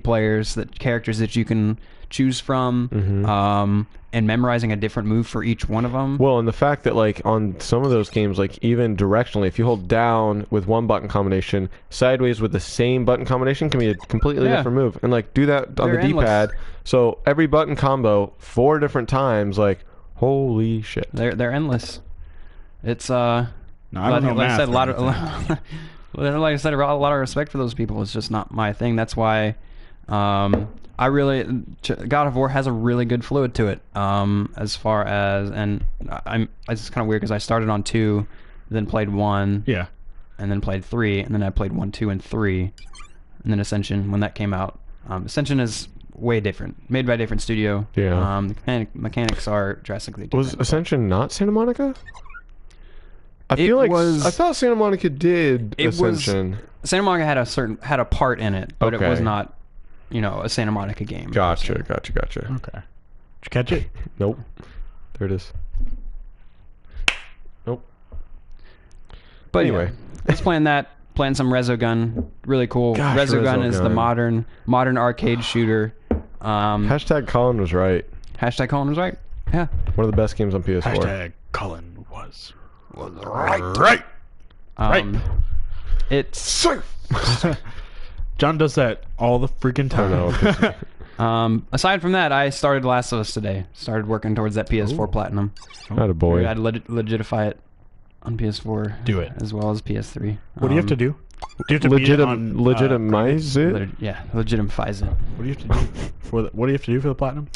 characters that you can choose from, and memorizing a different move for each one of them. Well, and the fact that like on some of those games, like even directionally, if you hold down with one button combination, sideways with the same button combination can be a completely different move, and like do that on They're the D-pad. endless. So every button combo 4 different times, like holy shit. They're endless. It's No, I don't know like I math said, or like I said, a lot of respect for those people. It's just not my thing. That's why I really God of War has a really good fluid to it. As far as it's kind of weird because I started on 2, then played 1, Yeah. and then played 3, and then I played 1, 2, and 3, and then Ascension when that came out. Ascension is way different, made by a different studio. Yeah. The mechanics are drastically different. Was Ascension not Santa Monica? I It feel like was- I thought Santa Monica did It was- Ascension. Santa Monica had a part in it, but it was Okay. not, a Santa Monica game. Gotcha. Okay. Did you catch it? Nope. There it is. Nope. But Anyway. I was playing some Resogun, really cool. Gosh, Resogun is the Resogun. modern arcade shooter. Hashtag Colin was right. Hashtag Colin was right. Yeah. One of the best games on PS4. Hashtag Colin was right. It's John does that all the freaking I time. know. aside from that, I started Last of Us today. Started working towards that PS4 Platinum. Not a boy. I had to legitify it on PS4. Do it. as well as PS3. What do you have to do? Do you have to beat it on, Legitimize it? Legitimize it. What do you have to do for the? What do you have to do for the platinum?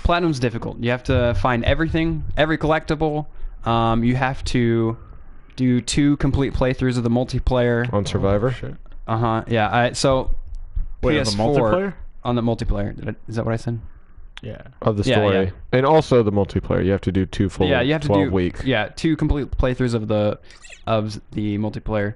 Platinum's difficult. You have to find everything, every collectible. You have to do 2 complete playthroughs of the multiplayer. On Survivor? Yeah. So Wait, on PS4 the multiplayer? on the multiplayer. Is that what I said? Yeah. Of the Yeah, story. yeah. And also the multiplayer. You have to do 2 full Yeah, you have to 12 do week. 2 complete playthroughs of the multiplayer.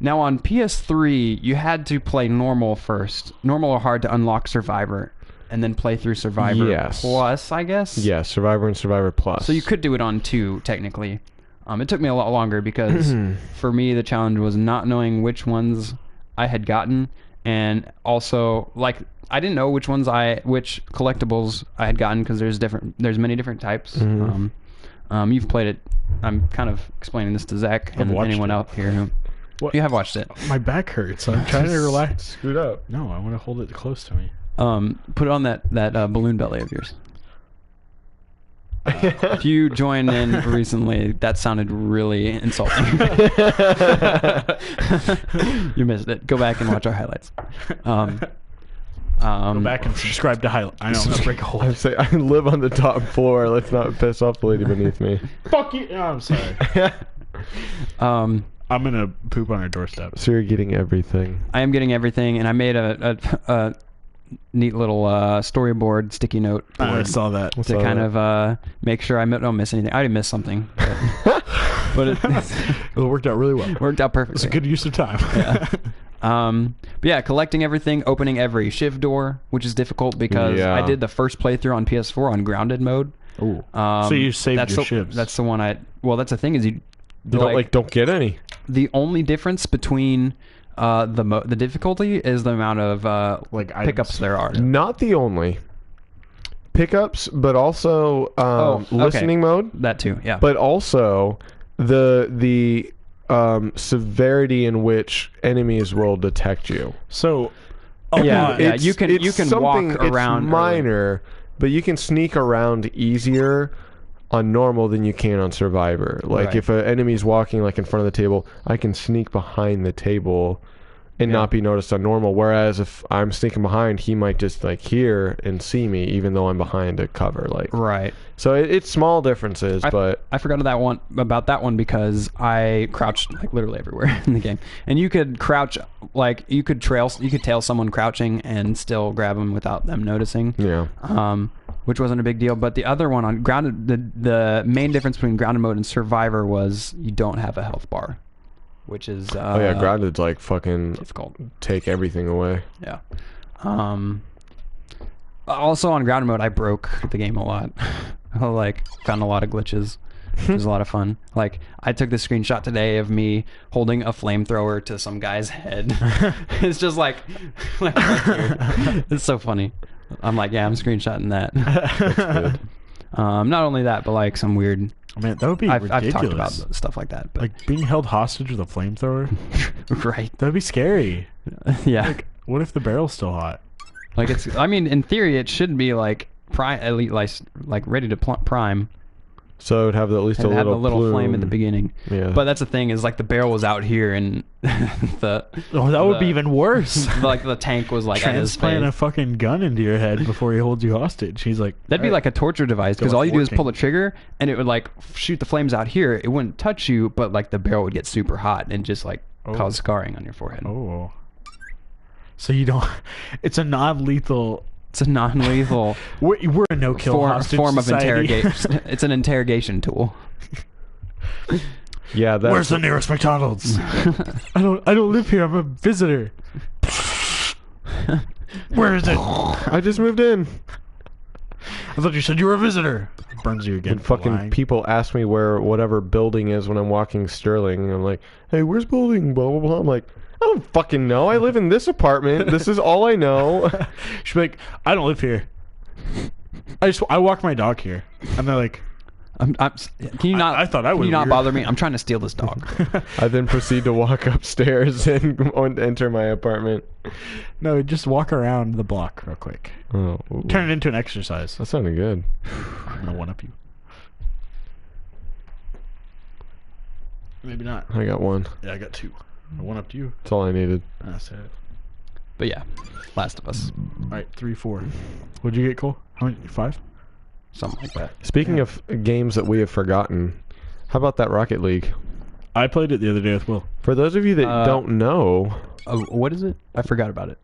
Now on PS3, you had to play normal first, normal or hard to unlock Survivor, and then play through Survivor Yes. Plus, I guess. Yeah, Survivor and Survivor Plus. So you could do it on 2 technically. It took me a lot longer because for me the challenge was not knowing which ones I had gotten, and also like I didn't know which collectibles I had gotten because there's many different types. You've played it. I'm kind of explaining this to Zach and watched anyone it. out here who What? you have watched it. My back hurts. I'm trying to relax. Screwed up. No, I want to hold it close to me. Put on that balloon belly of yours. If you joined in recently, that sounded really insulting. You missed it. Go back and watch our highlights. Go back and subscribe to highlight. I know I'm gonna break a hole. I say I live on the top floor. Let's not piss off the lady beneath me. Fuck you. Oh, I'm sorry. I'm gonna poop on her doorstep. So you're getting everything. I am getting everything, and I made a neat little storyboard sticky note I board saw that. to kind of make sure I don't miss anything. I already missed something, but it It worked out really well. worked out perfectly. It's a good use of time. But yeah, collecting everything, opening every shiv door, which is difficult because Yeah. I did the first playthrough on PS4 on grounded mode. Ooh. So you saved that's your the, shivs. That's the one well, that's the thing is You don't get any. the only difference between The difficulty is the amount of Like pickups there are. Not the only pickups, but also okay. listening mode. That too, yeah. But also the severity in which enemies will detect you. So, yeah, you can walk it's around. minor, but you can sneak around easier on normal than you can on survivor. Like Right. if an enemy's walking like in front of the table, I can sneak behind the table and not be noticed on normal. Whereas if I'm sneaking behind, he might just like hear and see me, even though I'm behind a cover. Like Right. So it's small differences, but I forgot about that one because I crouched like literally everywhere in the game, and you could crouch like you could tail someone crouching and still grab them without them noticing. yeah. Which wasn't a big deal. But the other one on grounded, the main difference between grounded mode and survivor was you don't have a health bar, which is Oh yeah, grounded's like fucking difficult. take everything away. Yeah. Also on grounded mode, I broke the game a lot. I like found a lot of glitches. It was a lot of fun. Like I took the screenshot today of me holding a flamethrower to some guy's head. It's just like right here. It's so funny. I'm like, yeah, I'm screenshotting that. That's good. Not only that, but like some weird. Man, that would be ridiculous. I've talked about stuff like that. But Like being held hostage with a flamethrower. right. That'd be scary. Yeah. Like, what if the barrel's still hot? Like it's. I mean, in theory, it should be like prime, elite, like ready to prime. So it would have at least And a have little a little flame at the plume. beginning. Yeah. But that's the thing is like the barrel was out here and the Oh, that would be even worse. like the tank was like at his Transplant a face. fucking gun into your head before he holds you hostage. He's like, That'd be like a torture device because Go all you do is 14. pull the trigger and it would like shoot the flames out here. It wouldn't touch you, but like the barrel would get super hot and just like cause scarring on your forehead. oh. So you don't. It's a non-lethal. It's a non-lethal We're a no-kill hostage form of society. interrogation. It's an interrogation tool. Yeah, that's Where's the nearest McDonald's? I don't live here. I'm a visitor. Where is it? I just moved in. I thought you said you were a visitor. Burns you again. And for fucking lying. people ask me where whatever building is when I'm walking Sterling. And I'm like, hey, where's building? Blah, blah, blah. I'm like, I don't fucking know. I live in this apartment. This is all I know. She'd be like, I don't live here. I walk my dog here. And they're like, Can you not? I thought that Can was you not weird. bother me? I'm trying to steal this dog. I then proceed to walk upstairs and enter my apartment. no, just walk around the block real quick. Oh, ooh. Turn it into an exercise. That sounded good. I'm gonna one up you. Maybe not. I got one. Yeah, I got two. I one up to you. That's all I needed. That's it. But yeah, Last of Us, All right, 3, 4. What'd you get, Cole? How many? 5? something like that. Speaking of games that we have forgotten, how about that Rocket League? I played it the other day with Will. For those of you that don't know, Oh, what is it? I forgot about it.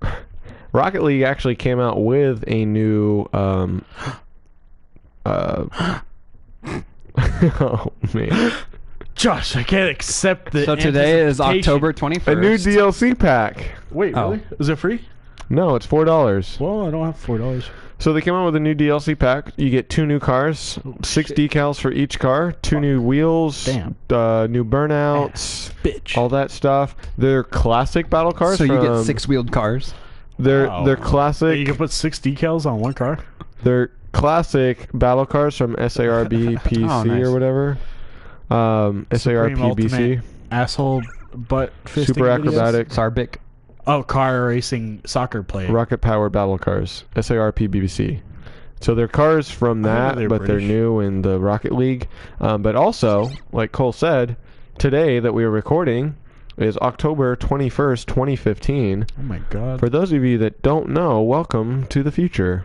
Rocket League actually came out with a new oh man, Josh, I can't accept the. So today is anticipation. October 21st. a new DLC pack. Wait, Oh. really? Is it free? No, it's $4. Well, I don't have $4. So they came out with a new DLC pack. You get 2 new cars, 6 decals for each car, 2 new wheels, Damn. new burnouts, Bitch. all that stuff. They're classic battle cars. So you get from- 6-wheeled cars. They're Wow. classic. You can put 6 decals on one car? They're classic battle cars from SARB PC Oh, nice. or whatever. SARP Supreme BC. Ultimate Asshole butt fisting Super videos? acrobatic. Sarbic. Oh, car racing soccer play. Rocket powered battle cars. SARP BBC. So they're cars from I know that, they're but they're British. new in the Rocket League. But also, like Cole said, today that we are recording is October 21st, 2015. Oh my god. For those of you that don't know, welcome to the future.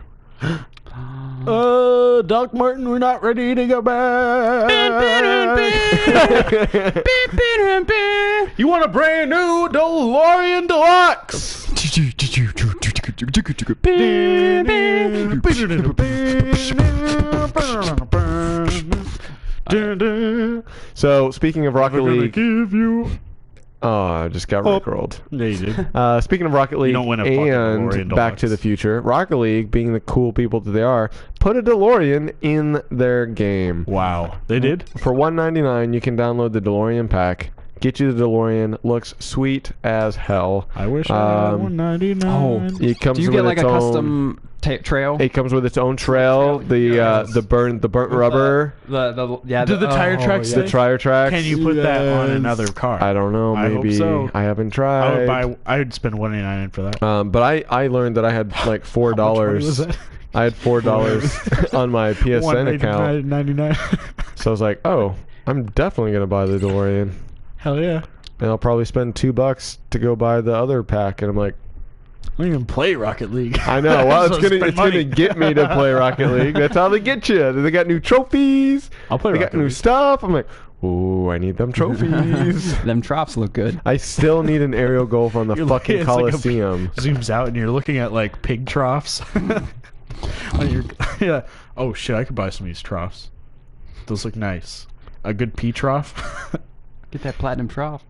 Doc Martin, we're not ready to go back. You want a brand new DeLorean Deluxe? So, speaking of Rocket We're gonna League, give you. oh, I just got rickrolled. Yeah, you did. Speaking of Rocket League don't win a fucking DeLorean and Back Deluxe. to the Future, Rocket League, being the cool people that they are, put a DeLorean in their game. Wow, they did. For $1.99, you can download the DeLorean pack. Get you the DeLorean. Looks sweet as hell. I wish I had 199. Oh, It comes do you with get like its a own, custom trail? It comes with its own trail. The burnt rubber. Do the tire tracks The tire tracks. Can you put that on another car? I don't know. I hope Maybe so. I haven't tried. I would spend $199 for that. But I learned that I had like $4. How much money was that? I had $4 on my PSN account. $199. So I was like, oh, I'm definitely gonna buy the DeLorean, Hell yeah! and I'll probably spend $2 to go buy the other pack. And I'm like, I don't even play Rocket League. I know. Well, So it's spend gonna money. get me to play Rocket League. That's how they get you. They got new trophies. I'll play They Rocket got new League. stuff. I'm like, ooh, I need them trophies. Them drops look good. I still need an aerial golf on the You're fucking it's like a- Coliseum. zooms out and you're looking at like pig troughs. On your, yeah. Oh shit! I could buy some of these troughs. Those look nice. A good pea trough. Get that platinum trough,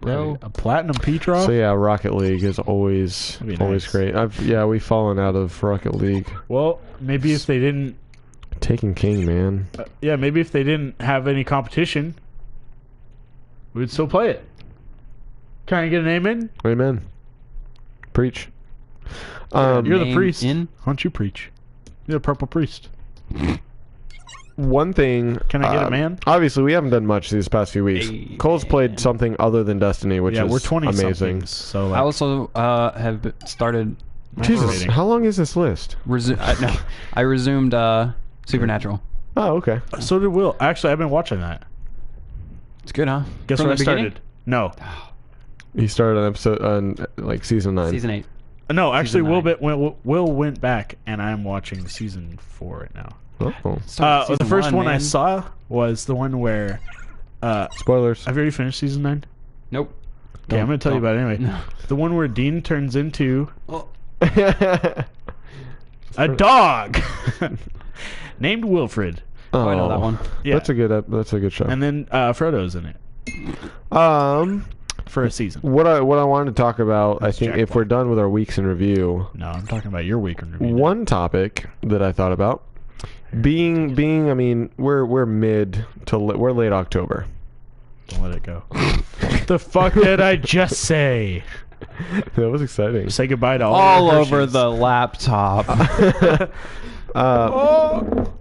bro. A platinum pea trough. So yeah, Rocket League is always That'd be always nice. great. We've fallen out of Rocket League. Well, maybe if they didn't. Taken King, man. Yeah, maybe if they didn't have any competition, we would still play it. Can I get an amen? Amen. Preach. You're the Name priest. in? Why don't you preach? You're the purple priest. One thing. Can I get a man? Obviously, we haven't done much these past few weeks. Hey, Cole's played man. something other than Destiny, which Yeah, is we're 20 amazing. somethings. So like, I also have started. Jesus, masturbating. how long is this list? I resumed Supernatural. Oh, okay. So did Will. Actually, I've been watching that. It's good, huh? Guess From what I the beginning? started? No, He started an episode on like season 9. Season 8. no. Actually, Season Will went back, and I'm watching season 4 right now. Oh, Started The season first one I man. saw was the one where. spoilers. Have you already finished season 9? Nope. Okay, I'm gonna tell you about it anyway. No. The one where Dean turns into Oh, a dog named Wilfred, Oh, I know that one. Yeah. That's a good show. and then Frodo's in it for a season. What I wanted to talk about, That's I think, Jack if Black. we're done with our weeks in review, No, I'm talking about your week in review. now. one topic that I thought about being I mean, we're we're late October. Don't let it go. What the fuck did I just say? That was exciting. Say goodbye to all all your over Hershey's. the laptop. Oh.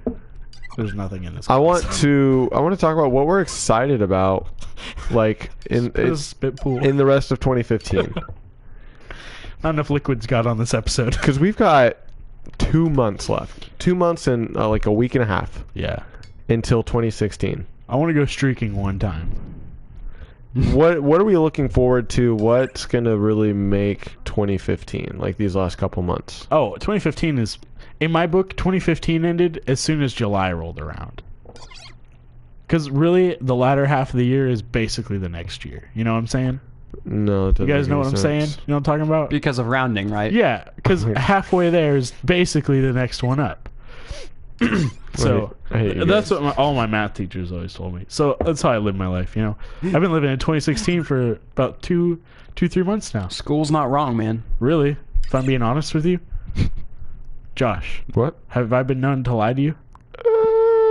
There's nothing in this. I want glass. to talk about what we're excited about, like This spit pool. in the rest of 2015, Not enough liquids got on this episode. because we've got 2 months left. 2 months and like a week and a half Yeah. until 2016. I want to go streaking one time. What are we looking forward to? What's gonna really make 2015, like these last couple months? Oh, 2015 is, in my book, 2015 ended as soon as July rolled around. Because really, the latter half of the year is basically the next year. You know what I'm saying? No, it doesn't You guys make know any what I'm saying? sense. You know what I'm talking about? Because of rounding, right? Yeah, because Okay. halfway there is basically the next one up. So I hate you that's guys. what all my math teachers always told me. So that's how I live my life. You know, I've been living in 2016 for about 3 months now. School's not wrong, man. Really, if I'm being honest with you, Josh, What? have I been known to lie to you?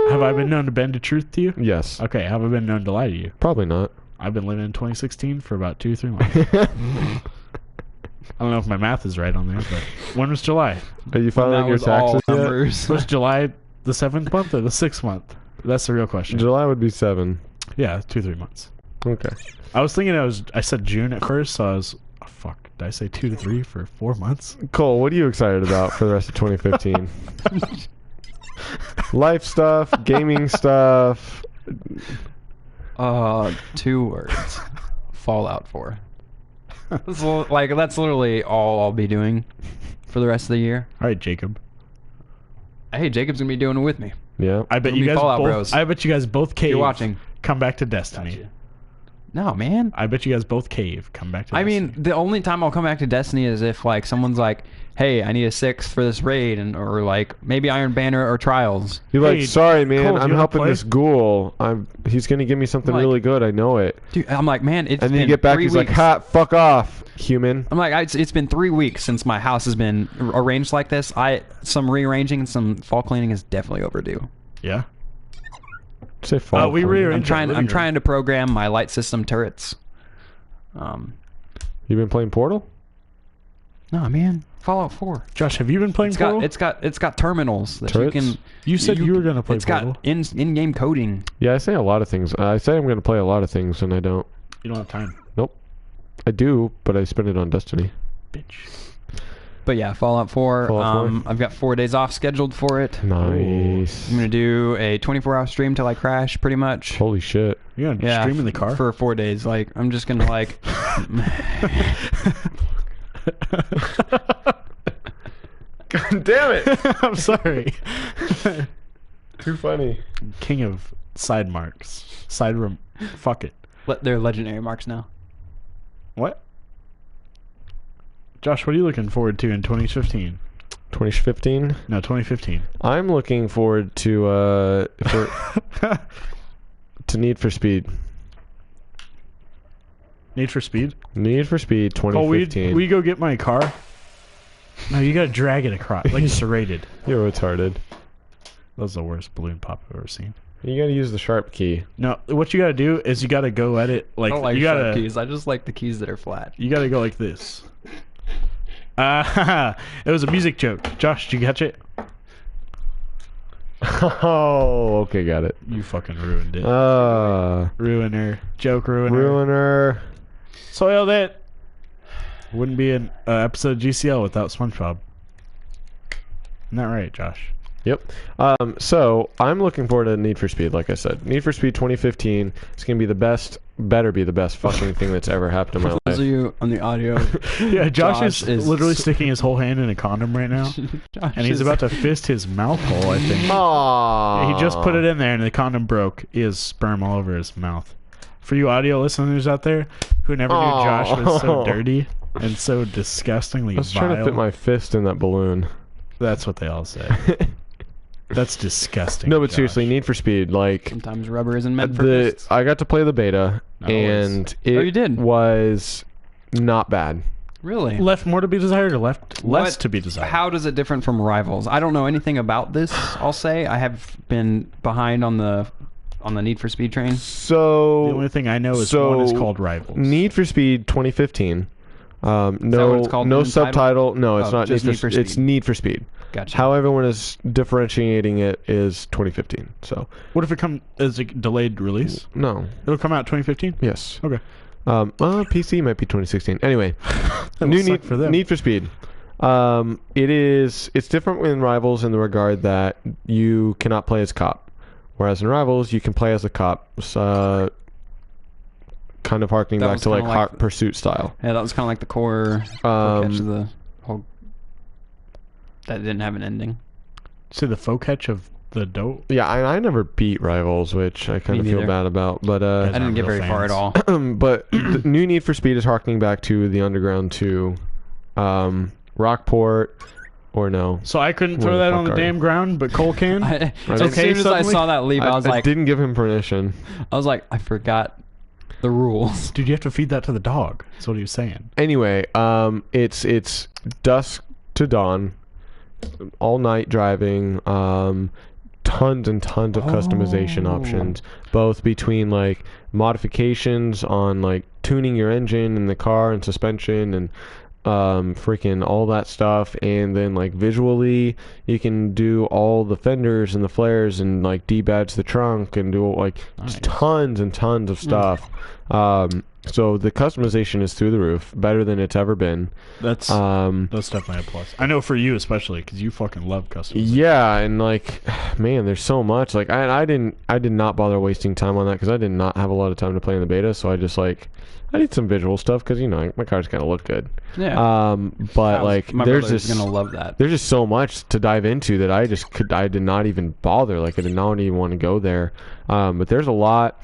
Have I been known to bend the truth to you? Yes. Okay, have I been known to lie to you? Probably not. I've been living in 2016 for about 2-3 months. I don't know if my math is right on there, but when was July? Are you That filing your was all taxes yet? numbers. Was July the 7th month or the 6th month? That's the real question. July would be 7. Yeah, 2-3 months. Okay. I was thinking I said June at first, so I was, oh, fuck, did I say 2 to 3 for 4 months? Cole, what are you excited about for the rest of 2015? Life stuff, gaming stuff. 2 words. Fallout 4. That's literally all I'll be doing for the rest of the year. All right, Jacob. Hey, Jacob's gonna be doing it with me. Yeah. I bet It'll you be guys Fallout both. Bros. I bet you guys both cave. You're watching. Come back to Destiny. No, man. I bet you guys both cave. Come back to. I Destiny. mean, the only time I'll come back to Destiny is if like someone's like, "Hey, I need a 6 for this raid," or like maybe Iron Banner or Trials. You're Hey, like, sorry, man, Cole, do you I'm wanna helping play? this ghoul. He's gonna give me something Like- really good. I know it. Dude, I'm like, man, it's And then been you get back, 3 he's weeks. like, "Ha, fuck off, human." I'm like, it's been 3 weeks since my house has been arranged like this. Some rearranging and some fall cleaning is definitely overdue. yeah. Say fall. We rearranged. I'm trying to program my light system turrets. You been playing Portal? No, man. Fallout 4. Josh, have you been playing Portal? It's got terminals that Turrets? you can. You said you were gonna play It's Portal. got in-game coding. Yeah, I say a lot of things. I say I'm going to play a lot of things, and I don't. You don't have time, Nope. I do, but I spend it on Destiny. bitch. But yeah, Fallout 4. Fallout 4. I've got 4 days off scheduled for it. Nice. I'm gonna do a 24-hour stream till I crash, pretty much. Holy shit. You're gonna Yeah, stream in the car for 4 days. Like, I'm just gonna like. God damn it. I'm sorry. Too funny. King of side marks. Fuck it. They're legendary marks now. What? Josh, what are you looking forward to in 2015? 2015? No, 2015. I'm looking forward to to Need for Speed. Need for Speed? Need for Speed 2015. We go get my car? No, you gotta drag it across, like serrated. You're retarded. That was the worst balloon pop I've ever seen. You gotta use the sharp key. No, what you gotta do is you gotta go at it like, I don't like you sharp gotta keys. I just like the keys that are flat. you gotta go like this. It was a music joke. Josh, did you catch it? Oh, okay, got it. You fucking ruined it. Ruiner. Joke ruiner. Ruiner. Soiled it. Wouldn't be an episode of GCL without SpongeBob. Isn't that right, Josh? Yep. So I'm looking forward to Need for Speed, like I said. Need for Speed 2015. It's gonna be the best, better be the best fucking thing that's ever happened in my Those of life. you on the audio, Yeah, Josh is literally s- sticking his whole hand in a condom right now. Josh And he's is- about to fist his mouth hole, I think. Aww. He just put it in there and the condom broke. He has sperm all over his mouth. For you audio listeners out there who never knew Josh was so dirty and so disgustingly I was trying to vile, fit my fist in that balloon. that's what they all say. That's disgusting. No, but Josh. seriously, Need for Speed, like Sometimes rubber isn't meant for fists. I got to play the beta, Not always. and it you did? was not bad. Really? Left more to be desired or left less What- to be desired? How does it different from Rivals? I don't know anything about this. I'll say I have been behind on the Need for Speed train. So The only thing I know is so one is called Rivals. Need for Speed 2015. that No, what it's called no in the title? subtitle. No, it's Oh, not just Need Need for for Speed. It's Speed. Need for Speed. Gotcha. How everyone is differentiating it is 2015. So What if it come as a delayed release? no, It'll come out 2015. yes. Okay. PC might be 2016. Anyway, new suck for them. Need for Speed. It's different in Rivals in the regard that you cannot play as cop, whereas in Rivals you can play as a cop. Kind of harkening That back was to like kinda like Hot Pursuit style. Yeah, that was kind of like the core catch of the whole. That didn't have an ending. Say the faux catch of the dope. Yeah, I never beat Rivals, which I kind Me of feel neither. bad about. But I Not didn't get real very far at fans. all. but the new Need for Speed is harkening back to the Underground 2, Rockport, or no. So I couldn't Where throw the that on fuck the are damn ground, but Cole can. As Okay, soon as I suddenly? saw that leave, I was like, didn't give him permission. I forgot the rules. Dude, you have to feed that to the dog. That's what he was saying. Anyway, it's dusk to dawn, all night driving, tons and tons of customization Oh. options, both between like modifications on like tuning your engine in the car and suspension and freaking all that stuff, and then like visually you can do all the fenders and the flares and like debadge the trunk and do like just tons and tons of stuff. So the customization is through the roof, better than it's ever been. That's definitely a plus. I know for you especially because you fucking love customization. Yeah, and like, man, there's so much. Like, I did not bother wasting time on that because I did not have a lot of time to play in the beta. So I just like, I did some visual stuff because my car's gotta look good. Yeah. But like, my there's brother's just gonna love that. there's just so much to dive into that I did not even bother. Like, I did not even want to go there. But there's a lot.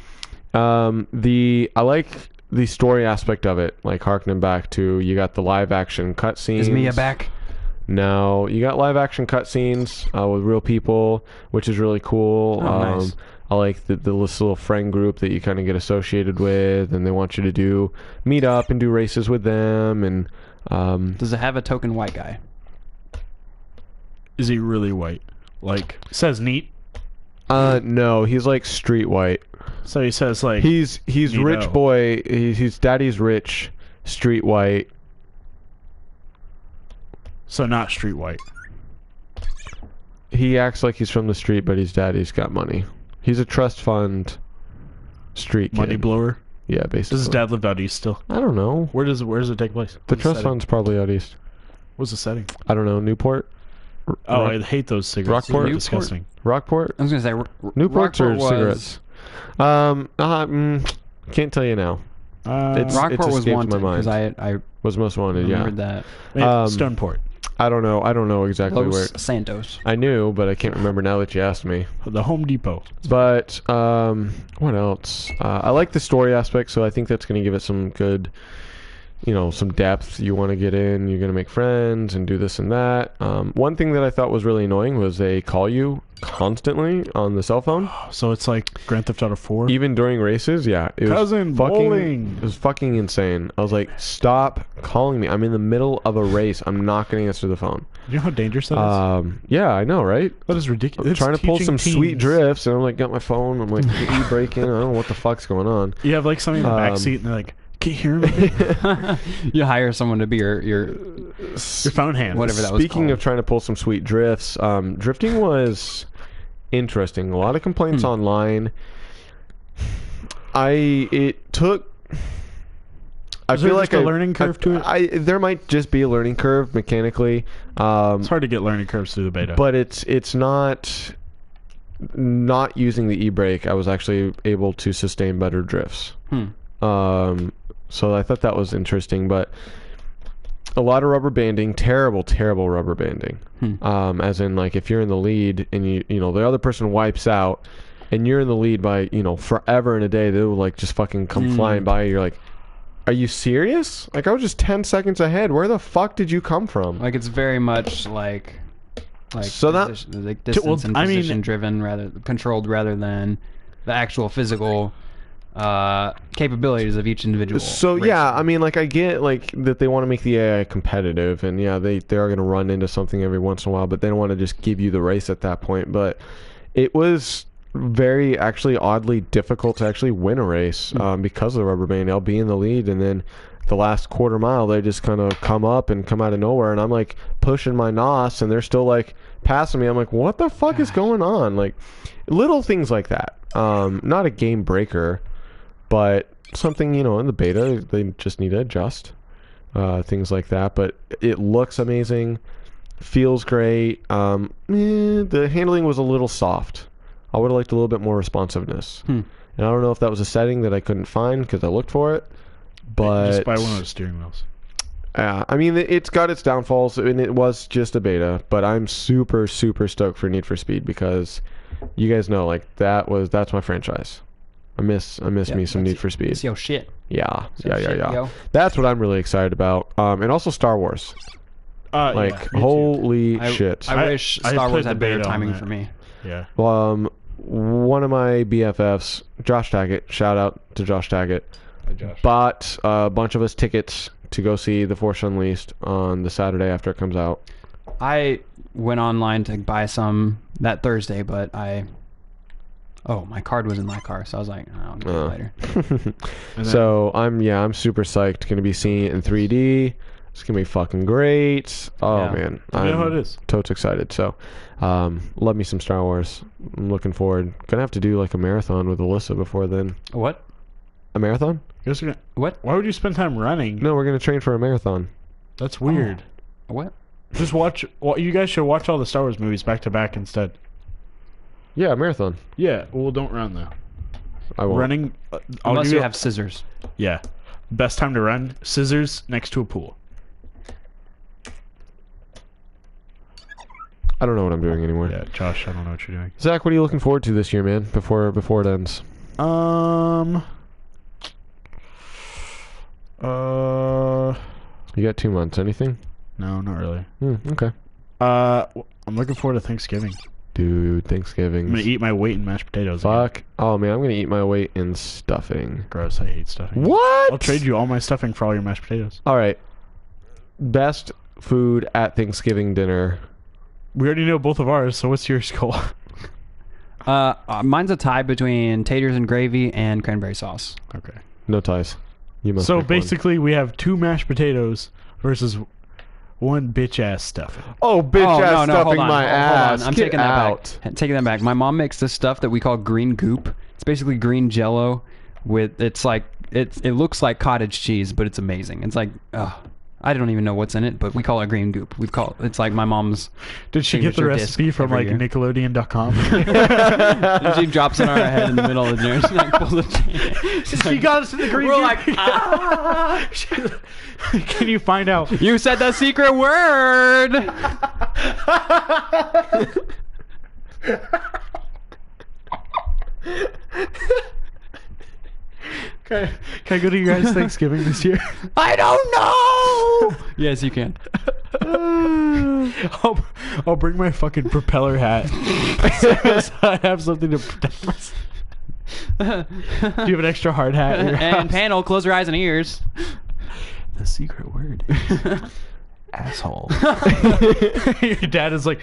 I like the story aspect of it, like harkening back to you got the live action cutscenes. Is Mia back? No, you got live action cutscenes with real people, which is really cool. Oh, nice. I like this little friend group that you kind of get associated with, and they want you to meet up and do races with them. And Does it have a token white guy? Is he really white? Like says neat. No, he's like street white. So he says like He's rich Neato. boy. He's daddy's rich, street white. So not street white. He acts like he's from the street, but his daddy's got money. He's a trust fund street kid. Money blower. Yeah, basically. Does his dad live out east still? I don't know. Where does it take place? The What's trust setting? fund's probably out east. What's the setting? I don't know. Newport? Oh, Rock- I hate those cigarettes. Rockport? They're disgusting. Rockport? I was gonna say Newports Rockport or cigarettes? Can't tell you now. It's- Rockport was escaped wanted my mind. because I Was most wanted, yeah. remembered that. Stoneport. I don't know exactly where. Los Santos. I knew, but I can't remember now that you asked me. The Home Depot. But what else? I like the story aspect, so I think that's going to give it some good, some depth. You want to get in, you're going to make friends and do this and that. One thing that I thought was really annoying was they call you constantly on the cell phone, So it's like Grand Theft Auto 4. even during races. Yeah, it Cousin, was fucking, bowling. It was fucking insane. I was like, stop calling me. I'm in the middle of a race. I'm not going to answer the phone. You know how dangerous that is? Yeah, I know, right? That is ridiculous. I'm It's trying to pull teaching some sweet teens. drifts, and I'm like, got my phone. I'm like, e-braking. I don't know what the fuck's going on. You have like somebody in the back seat, and they're like, "Can you hear me?" You hire someone to be your Your phone hand. whatever that was Speaking called. of trying to pull some sweet drifts, drifting was interesting. A lot of complaints online. It took. I Is there feel just like a learning curve to it? There might just be a learning curve mechanically, It's hard to get learning curves through the beta. but it's not using the e-brake. I was actually able to sustain better drifts. So I thought that was interesting, but a lot of rubber banding, terrible rubber banding. As in, like, if you're in the lead and the other person wipes out and you're in the lead by forever and a day, they'll like just fucking come flying by. You're like, are you serious? Like, I was just 10 seconds ahead. Where the fuck did you come from? Like, it's very much like So that- position, like distance and position driven, controlled rather than the actual physical capabilities of each individual. So racer. yeah, I mean, like, I get like that they want to make the AI competitive, and yeah, they are going to run into something every once in a while, but they don't want to just give you the race at that point. But it was very actually oddly difficult to actually win a race because of the rubber band. I'll be in the lead, and then the last quarter mile they just kind of come up and come out of nowhere, and I'm like pushing my nos, and they're still like passing me. I'm like, what the fuck is going on? Like, little things like that. Not a game breaker, but something, in the beta they just need to adjust, things like that. But it looks amazing, feels great. The handling was a little soft. I would have liked a little bit more responsiveness. And I don't know if that was a setting that I couldn't find because I looked for it, but just buy one of those steering wheels. I mean, it's got its downfalls, and it was just a beta, but I'm super stoked for Need for Speed because you guys know, like, that's my franchise. I miss me some Need for Speed. It's yo shit. Yeah. shit, yo. That's what I'm really excited about. And also Star Wars. Yeah, me too. Holy shit. I wish I Star played Wars the had better beta on timing that. for me. Yeah. One of my BFFs, Josh Taggett, shout out to Josh Taggett, bought a bunch of us tickets to go see The Force Unleashed on the Saturday after it comes out. I went online to buy some that Thursday, but my card was in my car, so I was like, I'll get it later. So I'm super psyched. Going to be seeing it in 3D. It's going to be fucking great. Oh Yeah. man, You know how it is. Totes excited. So, love me some Star Wars. I'm looking forward. Gonna have to do like a marathon with Alyssa before then. What? A marathon? What? Why would you spend time running? No, we're gonna train for a marathon. That's weird. What? Just watch. Well, you guys should watch all the Star Wars movies back to back instead. Yeah, a marathon. Yeah. Well, don't run though. I won't. Running. Unless you have scissors. Yeah. Best time to run: scissors next to a pool. I don't know what I'm doing anymore. Yeah, Josh, I don't know what you're doing. Zach, what are you looking forward to this year, man? Before it ends. You got 2 months. Anything? No, not really. Okay. I'm looking forward to Thanksgiving. Dude, Thanksgiving. I'm gonna eat my weight in mashed potatoes. again. Fuck. Oh man, I'm gonna eat my weight in stuffing. Gross. I hate stuffing. What? I'll trade you all my stuffing for all your mashed potatoes. All right. Best food at Thanksgiving dinner. We already know both of ours, so what's yours, Cole? Mine's a tie between taters and gravy and cranberry sauce. Okay. No ties. You must. So pick one. basically, we have 2 mashed potatoes versus 1 bitch ass stuffing. Oh, bitch ass stuffing hold on, my ass. I'm Get taking that out. back. Taking that back. My mom makes this stuff that we call green goop. It's basically green Jello with it looks like cottage cheese, but it's amazing. It's like I don't even know what's in it, but we call it green goop. It's like my mom's. Did she get the signature recipe disc from every like year. Nickelodeon.com? And she drops it on our head in the middle of the dinner. She like pulls it. She got us in the green. We're goop. like, ah! Can you find out? You said the secret word. Can I go to your guys' Thanksgiving this year? I don't know. Yes, you can. I'll bring my fucking propeller hat. So I have something to protect myself. Do you have an extra hard hat? In your And house? panel, close your eyes and ears. The secret word is asshole. Your dad is like,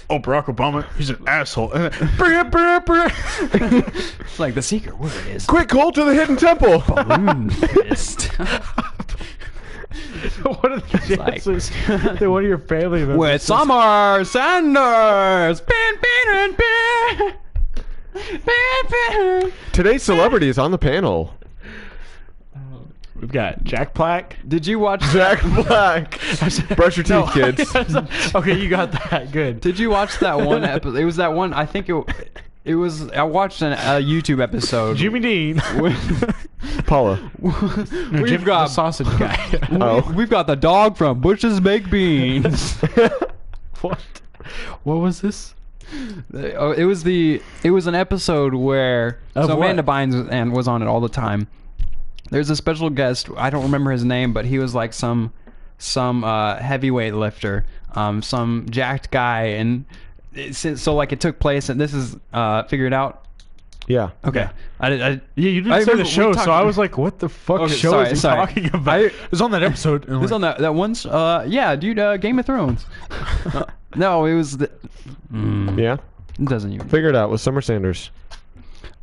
oh, Barack Obama, he's an asshole. It's like the secret word is Quick, call to the hidden temple. balloon fist. What are the chances that one of your family members With Summer Sanders. Today's celebrity is on the panel. We've got Jack Black. Did you watch Jack Black. Brush your teeth, kids. Okay, you got that. Good. Did you watch that one episode? It was that one. I think it was. I watched a YouTube episode. Jimmy Dean. Paula. We've got the sausage guy. Oh. We've got the dog from Bush's Baked Beans. What? What was this? It was an episode where Of Amanda what? Bynes was on it all the time. There's a special guest. I don't remember his name, but he was like some heavyweight lifter, some jacked guy, and so like it took place. And this is figured out. Yeah. Okay. Yeah. I Yeah, you didn't I say the remember we show, talked- so I was like, "What the fuck Okay, show sorry, is he sorry. talking about?" It was on that episode. It was on that one. Yeah, dude. Game of Thrones. No, it was. Yeah. It doesn't even. Figure it out with Summer Sanders.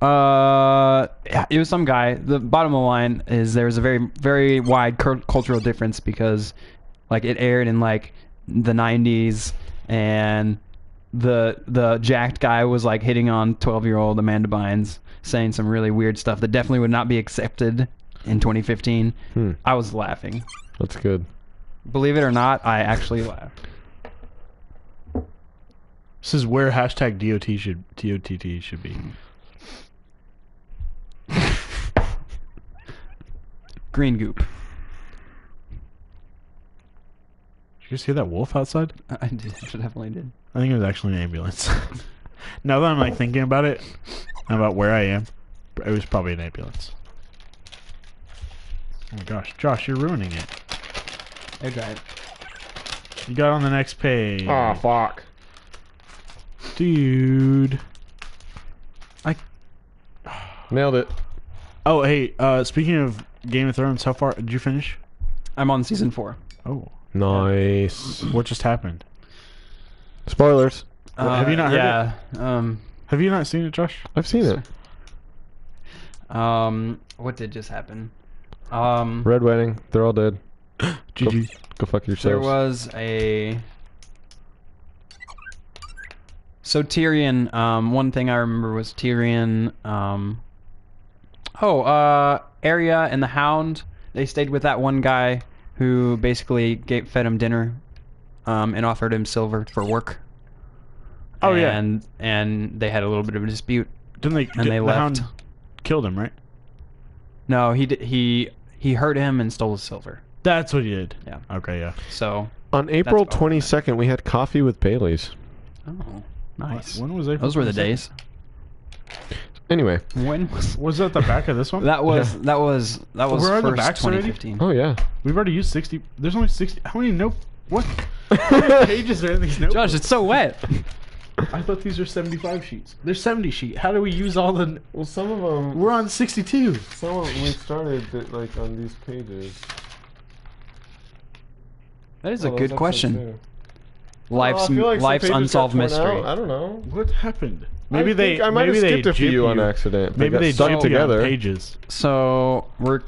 Yeah, it was some guy. The bottom of the line is there's a very, very wide cultural difference because, like, it aired in like the '90s, and the jacked guy was like hitting on 12-year-old Amanda Bynes, saying some really weird stuff that definitely would not be accepted in 2015. I was laughing. That's good. Believe it or not, I actually laughed. This is where hashtag DOTT should be. Green goop. Did you guys hear that wolf outside? I did. I definitely did. I think it was actually an ambulance. Now that I'm like thinking about it, about where I am, it was probably an ambulance. Oh my gosh, Josh, you're ruining it. Okay. You got on the next page. Oh, fuck. Dude. Nailed it. Oh, hey, speaking of Game of Thrones, how far did you finish? I'm on season 4. Oh. Nice. What just happened? Spoilers. Have you not heard yeah. Have you not seen it, Josh? I've seen it. What did just happen? Red Wedding. They're all dead. GG. Go fuck yourselves. There was a. So Tyrion. One thing I remember was Tyrion. Arya and the Hound. They stayed with that one guy who basically fed him dinner, and offered him silver for work. Oh, yeah. And they had a little bit of a dispute. Didn't they? And they the left. Hound killed him, right? No, he hurt him and stole his silver. That's what he did. Yeah. Okay, yeah. So. On April That's all. 22nd, we had coffee with Bailey's. Oh, nice. When was April? Those were the 22nd? days. Anyway. When was Was that the back of this one? that? Was that was We're on the first backs already? 2015. Oh, yeah. We've already used 60. There's only 60. How many what? How many pages are in these notebooks? Josh, it's so wet. I thought these were 75 sheets. There's 70 sheet. How do we use all the... Well, some of them... We're on 62. Some of we started, like, on these pages. That is a good question. life's unsolved mystery. I don't know. What happened? I might have skipped a few on accident. Maybe they stuck together. Pages. So we're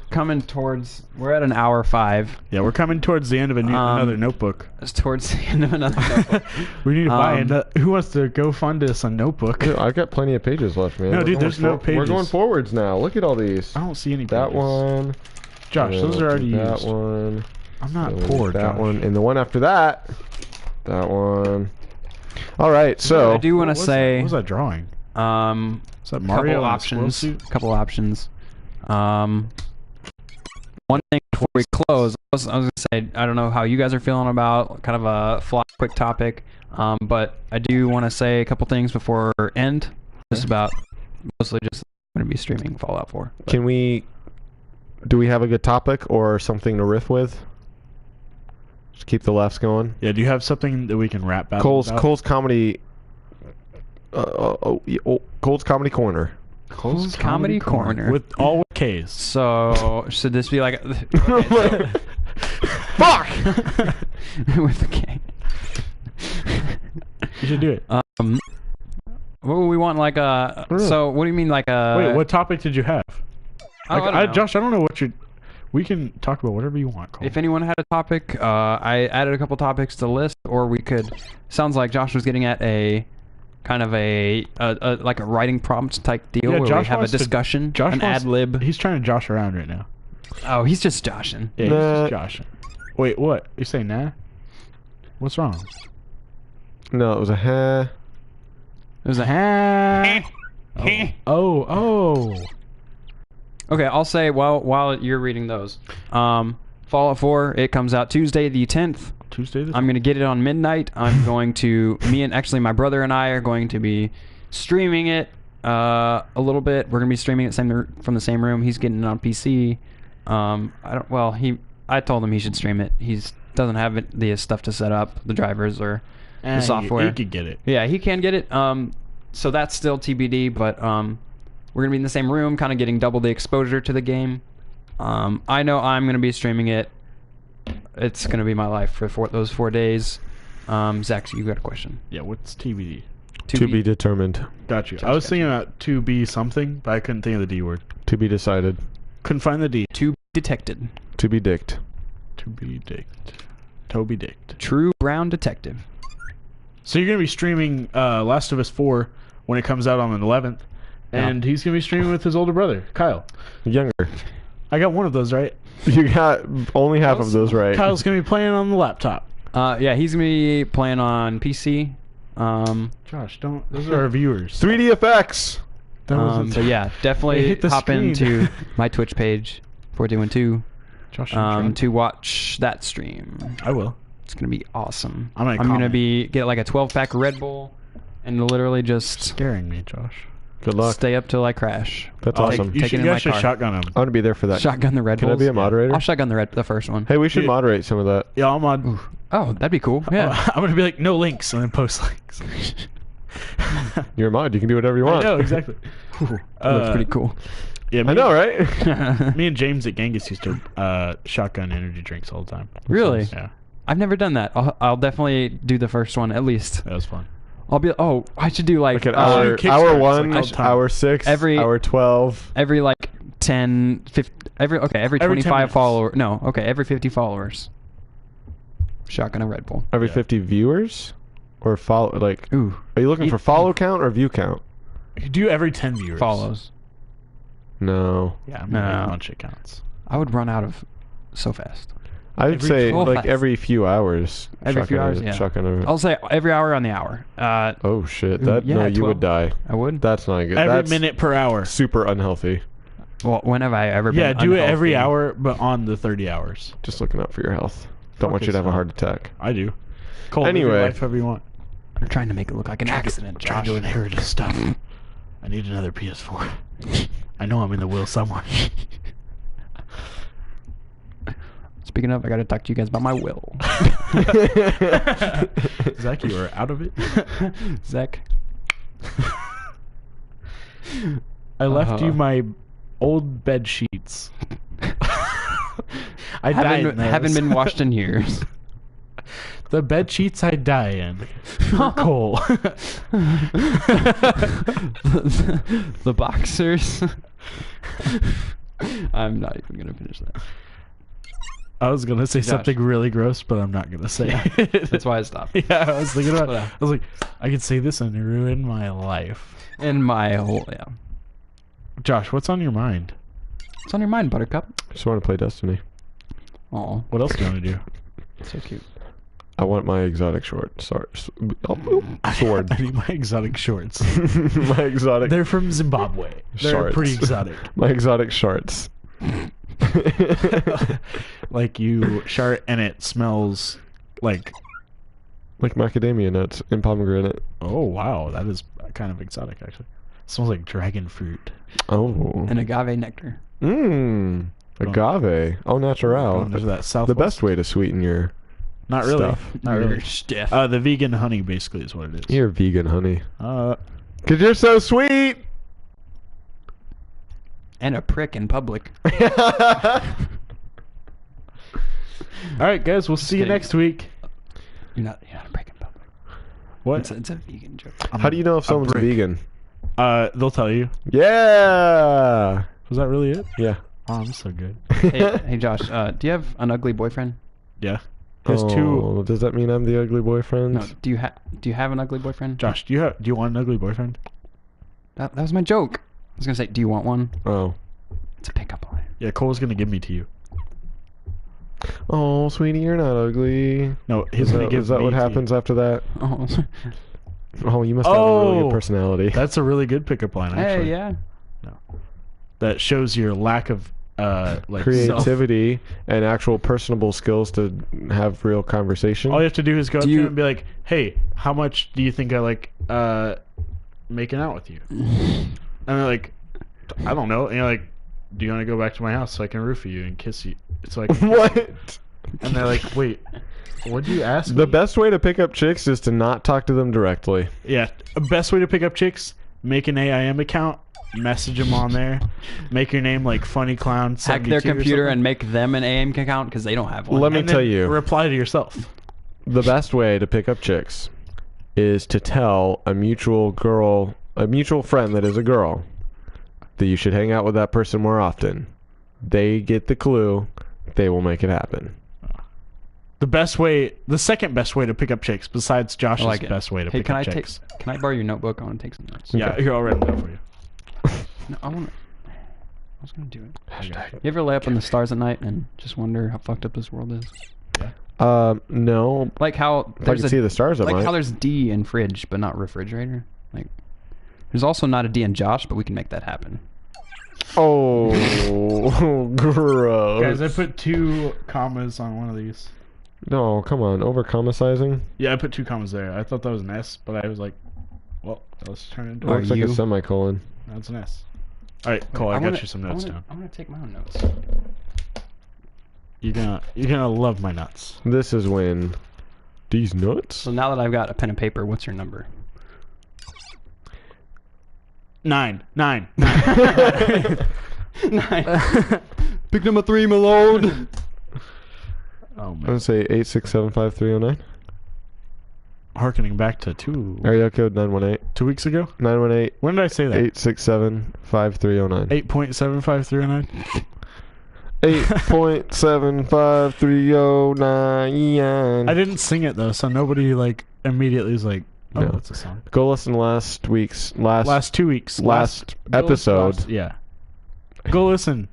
at an hour 5. Yeah, we're coming towards the end of another notebook. It's towards the end of another notebook. We need to buy another. Who wants to go fund us a notebook? Dude, I've got plenty of pages left, man. No, dude, there's no pages. We're going forwards now. Look at all these. I don't see any pages. That one. Josh, those are already that used. That one. I'm not poor, That Josh. one. And the one after that. That one. All right, so. I do want to say. What was that drawing? Is that Mario Couple options. One thing before we close, I was gonna say, I don't know how you guys are feeling about kind of a quick topic, but I do want to say a couple things before we end. Mostly just going to be streaming Fallout 4. But. Do we have a good topic or something to riff with? Just keep the laughs going. Yeah. Do you have something that we can rap about? Cole's comedy. Cole's Comedy Corner. Cole's Comedy Corner. With K's. So, should this be like... Fuck! With a K. You should do it. What would we want, like a... So, what do you mean, like a... Wait, what topic did you have? Josh, I don't know what you... We can talk about whatever you want, Cole. If anyone had a topic, I added a couple topics to the list, or we could... Sounds like Josh was getting at a... kind of like a writing prompt type deal where we have a discussion, an ad lib. He's trying to josh around right now. Oh, he's just joshing. Yeah, he's just joshing. Wait, what? You say nah? What's wrong? No, it was a ha. It was a ha. Oh. Okay, I'll say while you're reading those, Fallout 4, it comes out Tuesday the 10th. I'm going to get it on midnight. I'm going to... my brother and I are going to be streaming it a little bit. We're going to be streaming it from the same room. He's getting it on PC. I told him he should stream it. He doesn't have the stuff to set up, the drivers or the software. He could get it. Yeah, he can get it. So that's still TBD, but we're going to be in the same room, kind of getting double the exposure to the game. I know I'm going to be streaming it. It's going to be my life for those 4 days. Zach, you got a question? Yeah, what's TBD? To be determined. Got you. I was thinking about to be something, but I couldn't think of the D word. To be decided. Couldn't find the D. To be detected. To be dicked. To be dicked. Toby dicked. True brown detective. So you're going to be streaming Last of Us 4 when it comes out on the 11th, and he's going to be streaming with his older brother, Kyle. Younger. I got one of those right. You got only half of those right. Kyle's going to be playing on the laptop. Yeah, he's going to be playing on PC. Josh, don't... Those are our viewers. 3D effects! But yeah, definitely hop into my Twitch page, 4212, Josh, to watch that stream. I will. It's going to be awesome. I'm going to get like a 12-pack of Red Bull and literally just... Scaring me, Josh. Good luck. Stay up till I crash. That's awesome. You guys should shotgun him. I'm going to be there for that. Shotgun the Red Bulls. Can I be a moderator? I'll shotgun the first one. Hey, we should moderate some of that. Yeah, I'll mod. Ooh. Oh, that'd be cool. Yeah. I'm going to be like, no links, and then post links. You're a mod. You can do whatever you want. I know, exactly. That's pretty cool. Yeah, I know, right? Me and James at Genghis used to shotgun energy drinks all the time. Really? Yeah. I've never done that. I'll definitely do the first one at least. That was fun. I'll be. Oh, I should do like hour 1, hour 6, hour 12. Every like 10, 50, every 25 followers. No, okay, every 50 followers. Shotgun a Red Bull. Every 50 viewers, or follow like. Ooh. Are you looking for follow count or view count? You do every 10 viewers. Follows. No. Yeah, I'm gonna make a bunch of counts. I would run out of so fast. I would say like every few hours. Every few hours, yeah. I'll say every hour on the hour. Oh shit! You would die. I would. That's not good. Every minute per hour. Super unhealthy. Well, when have I ever been? Yeah, do it every hour, but on the 30 hours. Just looking out for your health. Don't want you to have a heart attack. I do. Cole, anyway, live your life however you want. I'm trying to make it look like an accident. Trying to inherit his stuff. I need another PS4. I know I'm in the will somewhere. Speaking of, I got to talk to you guys about my will. Zach, you are out of it. Zach. I left you my old bed sheets. I haven't been washed in years. The bed sheets I die in. For Cole. The boxers. I'm not even gonna finish that. I was gonna say Josh. something really gross, but I'm not gonna say it. That's why I stopped. Yeah, I was thinking about. Yeah. I was like, I could say this and ruin my life. In my whole Josh, what's on your mind? What's on your mind, Buttercup? Just want to play Destiny. Oh, What else do you want to do? so cute. I want my exotic sword. Sword. I need my exotic shorts. My exotic. They're from Zimbabwe. They're Shorts. pretty exotic. My exotic shorts. Like you shart and it smells like. Like macadamia nuts and pomegranate. Oh wow, that is kind of exotic actually. It smells like dragon fruit. Oh. And agave nectar. Mmm. Agave. Au natural. Going to that The Southwest. best way to sweeten your Not really. stuff. Not really. Stiff. The vegan honey basically is what it is. You're vegan, honey. 'Cause Cause you're so sweet. And a prick in public. All right, guys. We'll see you kidding. next week. You're not a prick in public. What? It's a vegan joke. How do you know if someone's brick. vegan? They'll tell you. Yeah. Was that really it? Yeah. Oh, I'm so good. Hey, Josh. Do you have an ugly boyfriend? Yeah. There's two. Oh, does that mean I'm the ugly boyfriend? No. Do you have an ugly boyfriend? Josh, do you want an ugly boyfriend? That was my joke. I was gonna say, do you want one? Oh. It's a pickup line. Yeah, Cole's gonna give me to you. Oh, sweetie, you're not ugly. No, he's gonna give Is that me what to you. happens after that? Oh, Oh, you must have a really Oh. good personality. That's a really good pickup line, actually. hey, yeah. That shows your lack of like Creativity and actual personable skills to have real conversation. All you have to do is go up to you- him and be like, "Hey, how much do you think I like making out with you?" And they're like, "I don't know." And you're like, "Do you want to go back to my house so I can roofie you and kiss you?" It's like, What? and they're like, "Wait, what did you ask?" The me?" best way to pick up chicks is to not talk to them directly. Yeah, best way to pick up chicks: make an AIM account, message them on there, make your name like Funny Clown. Hack 72 their or computer something, and make them an AIM account because they don't have one. Let me and tell then you. reply to yourself. The best way to pick up chicks is to tell a mutual friend that is a girl, that you should hang out with that person more often. They get the clue. They will make it happen. The second best way to pick up chicks, besides Josh's I like it. best way to Hey, pick can up I chicks. can I borrow your notebook? I want to take some notes. Yeah, Okay. here, I'll write it down for you. No, I was gonna do it. You ever lay up in the stars at night and just wonder how fucked up this world is? No. Like how If I could see the stars, I like might. how there's D in fridge but not refrigerator. Like there's also not a D in Josh, but we can make that happen. Oh, gross. Guys, I put 2 commas on one of these. No, come on. Over-comicizing? Yeah, I put 2 commas there. I thought that was an S, but I was like, well, let's turn it into Are Looks like you- a semicolon. That's an S. All right, Cole, I got you some notes down. I'm gonna take my own notes. You're gonna love my nuts. This is when... These nuts? So now that I've got a pen and paper, what's your number? 9. 9. 9. Pick number 3, my lord. Oh I'm man. going to say 8675309. Harkening back to 2 Area code 918. 2 weeks ago. 918 When did I say that? 8675309. 8.75309. 8.75309. I didn't sing it though, so nobody like immediately was like, "Oh, No. that's a song." Go listen to last 2 weeks. Last 2 weeks. Last go listen episode. yeah. Go listen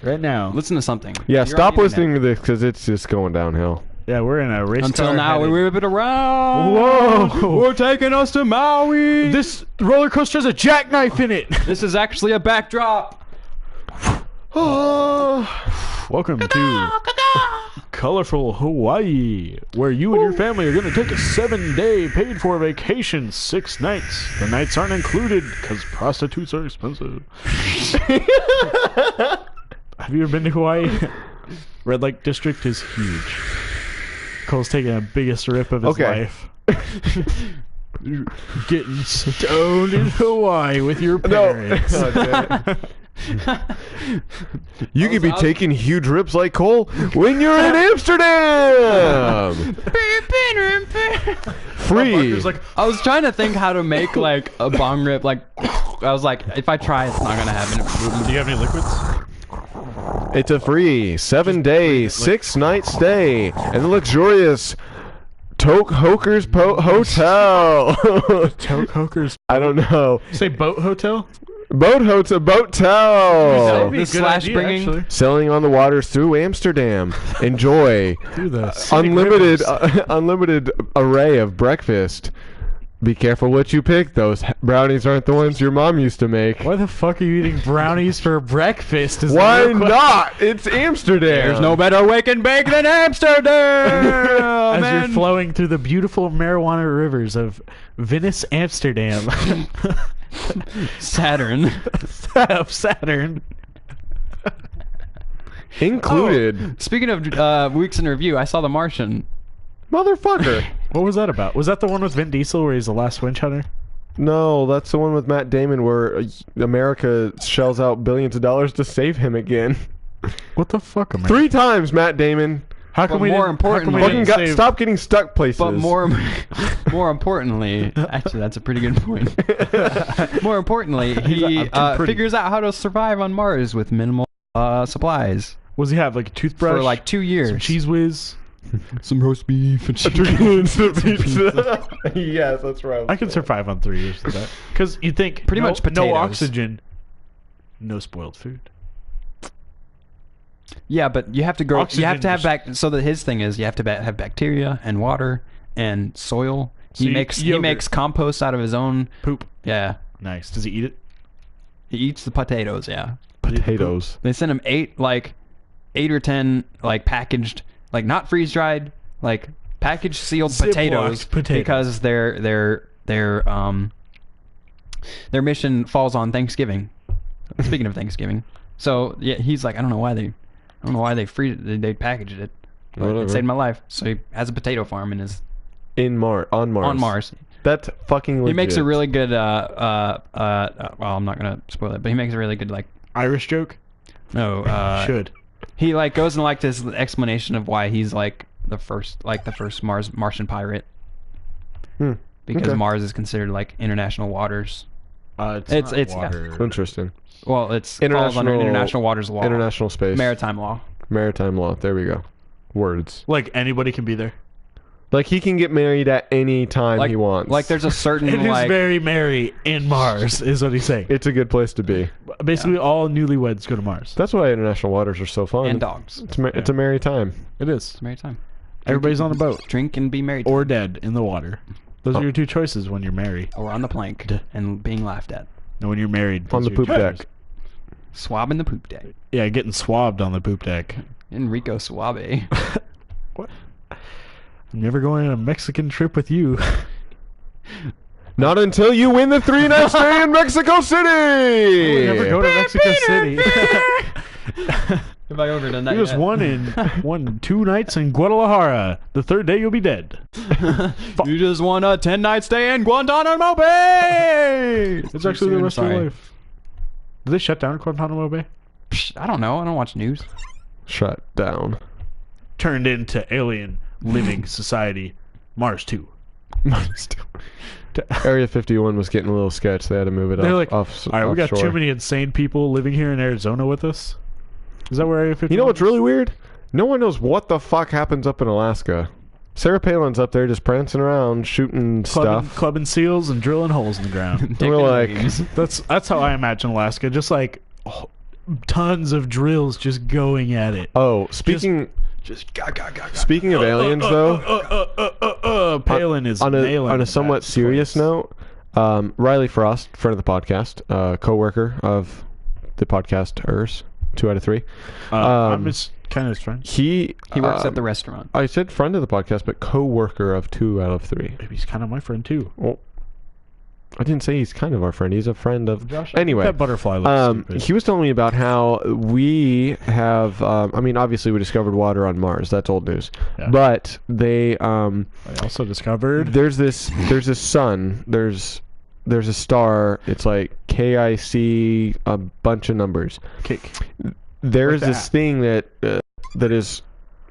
right now. Listen to something. Yeah, You're stop on the listening internet. to this because it's just going downhill. Yeah, we're in a race Until car now, we headed- whip it around. Whoa. We're taking us to Maui. This roller coaster has a jackknife in it. This is actually a backdrop. Welcome to colorful Hawaii, where you and your family are going to take a 7-day paid-for vacation, 6 nights. The nights aren't included because prostitutes are expensive. Have you ever been to Hawaii? Red Light District is huge. Cole's taking the biggest rip of his Okay. life. Getting stoned in Hawaii with your No. parents. Oh, damn it. You could be taking huge rips like Cole when you're in Amsterdam. Free. It's like, I was trying to think how to make like a bong rip. Like, I was like, if I try, it's not gonna happen. do you have any liquids? It's a free 7-day, 6-night stay in the luxurious Toke Hokers Hotel. Toke Hokers. I don't know. Say boat hotel? Boat hotel. That'd be Be a a good slash idea, bringing. actually. Sailing on the waters through Amsterdam. Enjoy Do the scenic unlimited rivers. unlimited array of breakfast. Be careful what you pick. Those brownies aren't the ones your mom used to make. Why the fuck are you eating brownies for breakfast? Is the Why real question. not? It's Amsterdam. There's no better wake and bake than Amsterdam. As man. you're flowing through the beautiful marijuana rivers of Venice, Amsterdam, Saturn. of Saturn. included. Speaking of weeks in review, I saw The Martian. Motherfucker. What was that about? Was that the one with Vin Diesel where he's the last winch hunter? No, that's the one with Matt Damon where America shells out billions of dollars to save him again. What the fuck, man? 3 times, Matt Damon. How come But we more didn't- how come we importantly- didn't save- Stop getting stuck places. But more importantly, actually, that's a pretty good point. More importantly, he I'm too pretty. figures out how to survive on Mars with minimal supplies What does he have? Like a toothbrush? for like 2 years. some cheese whiz? some roast beef and Yes, that's right. I can survive on 3 years of that. Because you think Pretty much no potatoes. oxygen, no spoiled food. Yeah, but you have to grow. You Oxygen have to have just- back. So that his thing is, you have to have bacteria and water and soil. So He you- makes yogurt. compost out of his own. Poop. Yeah, Nice. Does he eat it? he eats the potatoes. Yeah, Potatoes. they send him 8 or 10 like packaged, like not freeze dried, like packaged sealed Ziploc potatoes, potatoes. because their mission falls on Thanksgiving. Speaking of Thanksgiving, so yeah, he's like, I don't know why they they packaged it. But Whatever. it saved my life. So he has a potato farm in his On Mars. on Mars. That's fucking legit. He makes a really good well, I'm not gonna spoil it, but he makes a really good like Irish joke? no Should. he like goes in like this explanation of why he's like the first Martian pirate, because Okay. Mars is considered like international waters. It's It's- not water. Interesting. Well, it's falls under international waters law, International space. maritime law. Maritime law. There we go. Words. Like anybody can be there. Like he can get married at any time Like he wants. Like there's a certain It is like very merry in Mars, is what he's saying. It's a good place to be. Basically, all newlyweds go to Mars. That's why international waters are so fun. and dogs. It's a merry time. It is. It's maritime. Everybody's on a boat. Drink and be married, Or dead in the water. Those are your two choices when you're married. or on the plank and being laughed at. And when you're married. On those the are your poop choices. deck. Swabbing the poop deck. Yeah, getting swabbed on the poop deck. Enrico Suave. What? I'm never going on a Mexican trip with you. Not until you win the 3-night stay in Mexico City. We never go to Mexico City. If I over tonight. You just won 2 nights in Guadalajara. The 3rd day you'll be dead. You just won a 10-night stay in Guantanamo Bay. It's actually the rest of your life. Did they shut down Guantanamo Bay? I don't know. I don't watch news. Shut down. Turned into alien living society. Mars 2. Area 51 was getting a little sketch. They had to move it They're off. like, off all right, we got offshore. too many insane people living here in Arizona with us. Is that where Area 51 You know what's really weird? No one knows what the fuck happens up in Alaska. Sarah Palin's up there just prancing around, shooting stuff. Clubbing seals and drilling holes in the ground. We're like, That's how I imagine Alaska. Just like tons of drills just going at it. oh, speaking of aliens though, Palin is on nailing a somewhat that serious place. note, Riley Frost, friend of the podcast, co-worker of the podcasters, 2 out of 3. I'm his kind of his friend. He works at the restaurant. I said friend of the podcast, but co-worker of 2 out of 3. Maybe he's kind of my friend too. Well, I didn't say he's kind of our friend. He's a friend of. Josh, Anyway, that butterfly looks stupid. he was telling me about how we have. I mean, obviously, we discovered water on Mars. That's old news. Yeah. But they. I also discovered There's this sun. There's a star. It's like KIC, a bunch of numbers. cake. There's Like this that. thing that is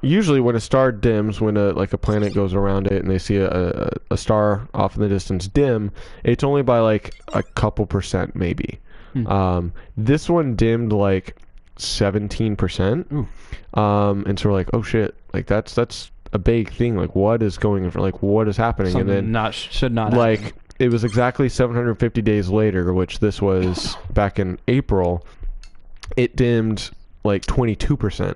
usually when a star dims, when a planet goes around it and they see a star off in the distance dim, it's only by like a couple percent maybe. This one dimmed like 17%. And so we're like, oh shit, like that's a big thing. Like what is going on? Like what is happening? Something and then should not like happen. it was exactly 750 days later, which this was back in April. It dimmed like 22%.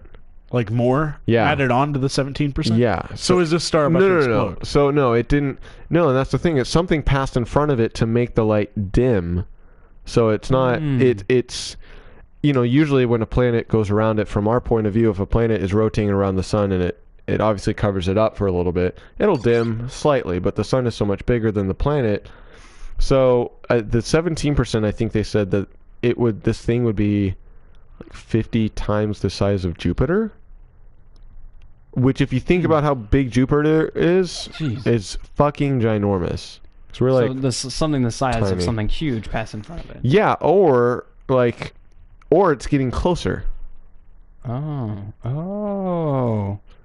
Like more? Yeah. Added on to the 17%? Yeah. So is this star about to explode? No. So no, it didn't. No, and that's the thing. It's something passed in front of it to make the light dim. So it's not. It's. Usually when a planet goes around it, from our point of view, if a planet is rotating around the sun and it obviously covers it up for a little bit, it'll dim slightly. But the sun is so much bigger than the planet. So the 17%, I think they said that this thing would be like 50 times the size of Jupiter, which if you think about how big Jupiter is fucking ginormous. So we're like, this is something the size tiny. of something huge pass in front of it. Yeah, or it's getting closer. Oh.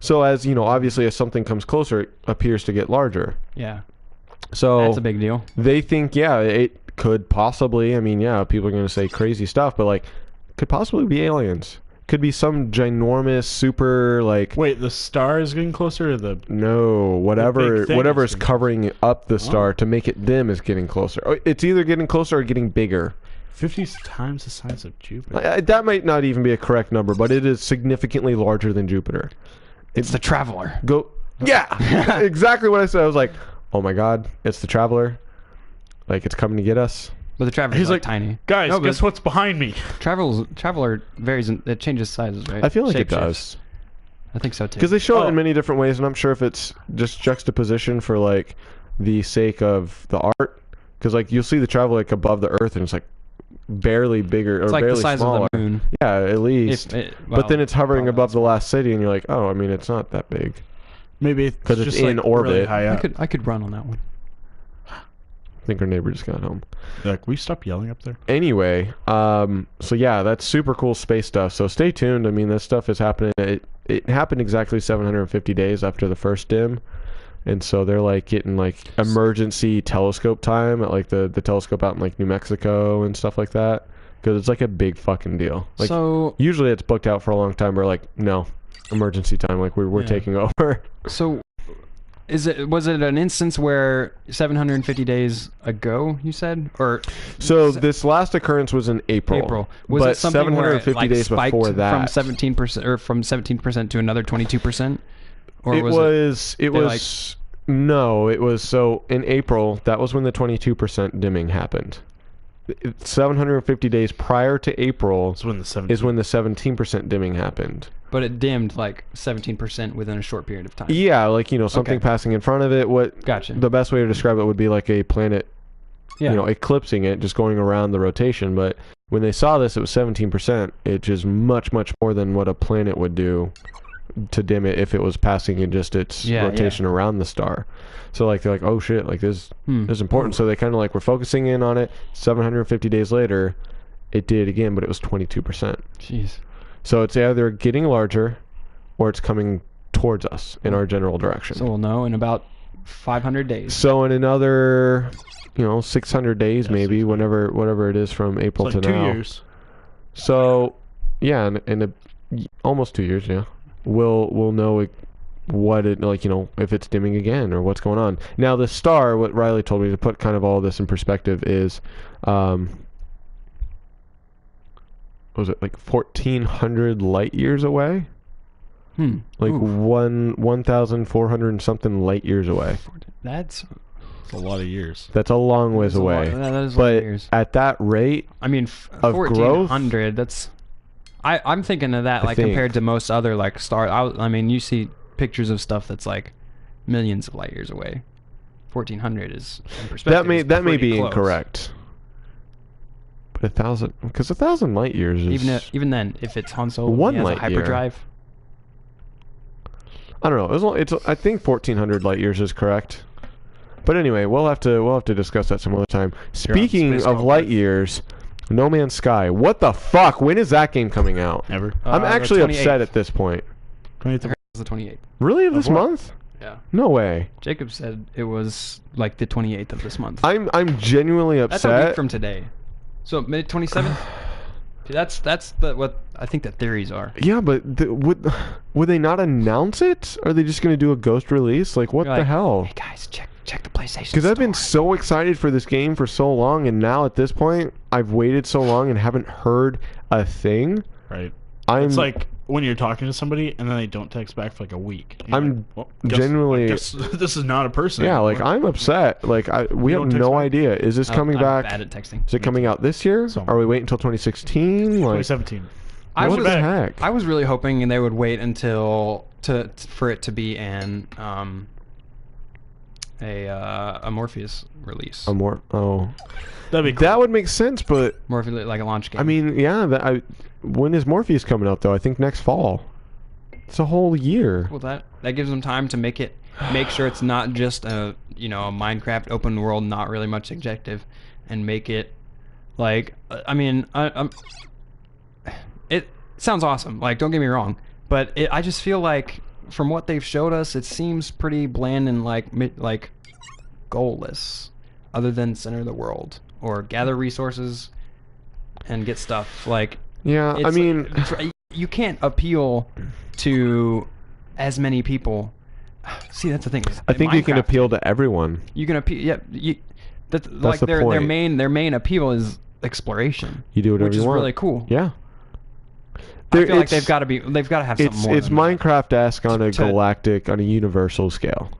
So as obviously as something comes closer, it appears to get larger. Yeah. So That's a big deal. They think, it could possibly. I mean, people are going to say crazy stuff, but like, could possibly be aliens. Could be some ginormous super like. Wait, the star is getting closer, or the? No, whatever is is covering up the star to make it dim is getting closer. It's either getting closer or getting bigger. 50 times the size of Jupiter. That might not even be a correct number, but it is significantly larger than Jupiter. It's the Traveler. Yeah, exactly what I said. I was like, oh my god, it's the Traveler. Like it's coming to get us. But the Traveler's like tiny. Guys, guess what's behind me? Traveler varies. It changes sizes, right? I feel like Shape it does. I think so too. Because they show it in many different ways, and I'm sure if it's just juxtaposition for like the sake of the art, because like you'll see the Traveler like above the Earth, and it's like barely bigger or it's like barely the size smaller. of the moon. Yeah, at least. But then it's hovering above the last city, and you're like, oh, I mean, it's not that big. Maybe because it's just in like orbit. Really high up. I could run on that one. I think our neighbor just got home. Like, we stop yelling up there. Anyway, so yeah, that's super cool space stuff. So stay tuned. I mean, this stuff is happening. It happened exactly 750 days after the first dim. And so they're like getting like emergency telescope time at like the telescope out in like New Mexico and stuff like that. Because it's like a big fucking deal. Like, so usually it's booked out for a long time. We're like, no, emergency time. Like we're taking over. So was it an instance where 750 days ago you said, or so this last occurrence was in April. Was but it something 750 where it, days spiked before that from 17% or from 17% to another 22%? Or it was no, it was so in April, that was when the 22% dimming happened. 750 days prior to April is when the 17% dimming happened. But it dimmed like 17% within a short period of time. Yeah, like something passing in front of it. Gotcha. The best way to describe it would be like a planet, eclipsing it, just going around the rotation. But when they saw this, it was 17%. It's just much more than what a planet would do to dim it if it was passing in just its rotation around the star. So like they're like, oh shit, like this is important. So they kind of like were focusing in on it. 750 days later, it did again, but it was 22%. Jeez. So it's either getting larger or it's coming towards us in our general direction. So we'll know in about 500 days. So in another 600 days maybe, whatever it is from April it's like to 2 now. years. So yeah, in almost 2 years, yeah. We'll know what it if it's dimming again or what's going on. Now the star, what Riley told me to put kind of all this in perspective is, what was it like 1,400 light years away? Like 1,400 and something light years away. That's a lot of years. That's a long ways away. That is a lot of years. At that rate, I mean, of 1,400. That's. I'm thinking of that compared to most other like stars. I mean, you see pictures of stuff that's like millions of light years away. 1,400 is in perspective. That may be close. incorrect. But 1,000, because 1,000 light years is even then, if it's Han Solo, one he has light a hyperdrive. I don't know. I think 1,400 light years is correct. But anyway, we'll have to discuss that some other time. Speaking of light years, No Man's Sky. What the fuck? When is that game coming out? Never. I'm actually the 28th. upset at this point. 23rd. The the 28th. Really, of this what? month? Yeah. No way. Jacob said it was like the 28th of this month. I'm genuinely That's a upset. week from today. So mid 27th. That's what I think the theories are. Yeah, but would they not announce it? Are they just going to do a ghost release? Like, what You're the like, hell? Hey guys, check the PlayStation. Because I've been store." so excited for this game for so long, and now at this point, I've waited so long and haven't heard a thing. Right. I'm It's like when you're talking to somebody and then they don't text back for like a week. And you're I'm like, well, guess- genuinely- I guess this is not a person. yeah, like anymore. I'm upset. Like we You have don't text no back? idea. Is this coming I'm back? bad at texting. Is it coming out this year? So- Are we waiting until 2016? Like, 2017. what the back. heck? I was really hoping they would wait until for it to be an a Morpheus release. That'd be cool. That would make sense, but Morpheus like a launch game. I mean, yeah. When is Morpheus coming out though? I think next fall. It's a whole year. well, that gives them time to make sure it's not just a a Minecraft open world, not really much objective, and make it like it sounds awesome. Like, don't get me wrong, but I just feel like from what they've showed us, it seems pretty bland and like goalless, other than center the world or gather resources and get stuff. Like, Yeah, I it's mean, you can't appeal to as many people. See, that's the thing. I think you can Minecraft, appeal to everyone. You can appeal. Yeah, like the their point. main appeal is exploration. You do whatever which you is want. really cool. Yeah. I feel like they've got to have something more. It's than that. Minecraft-esque on a To- galactic, on a universal scale,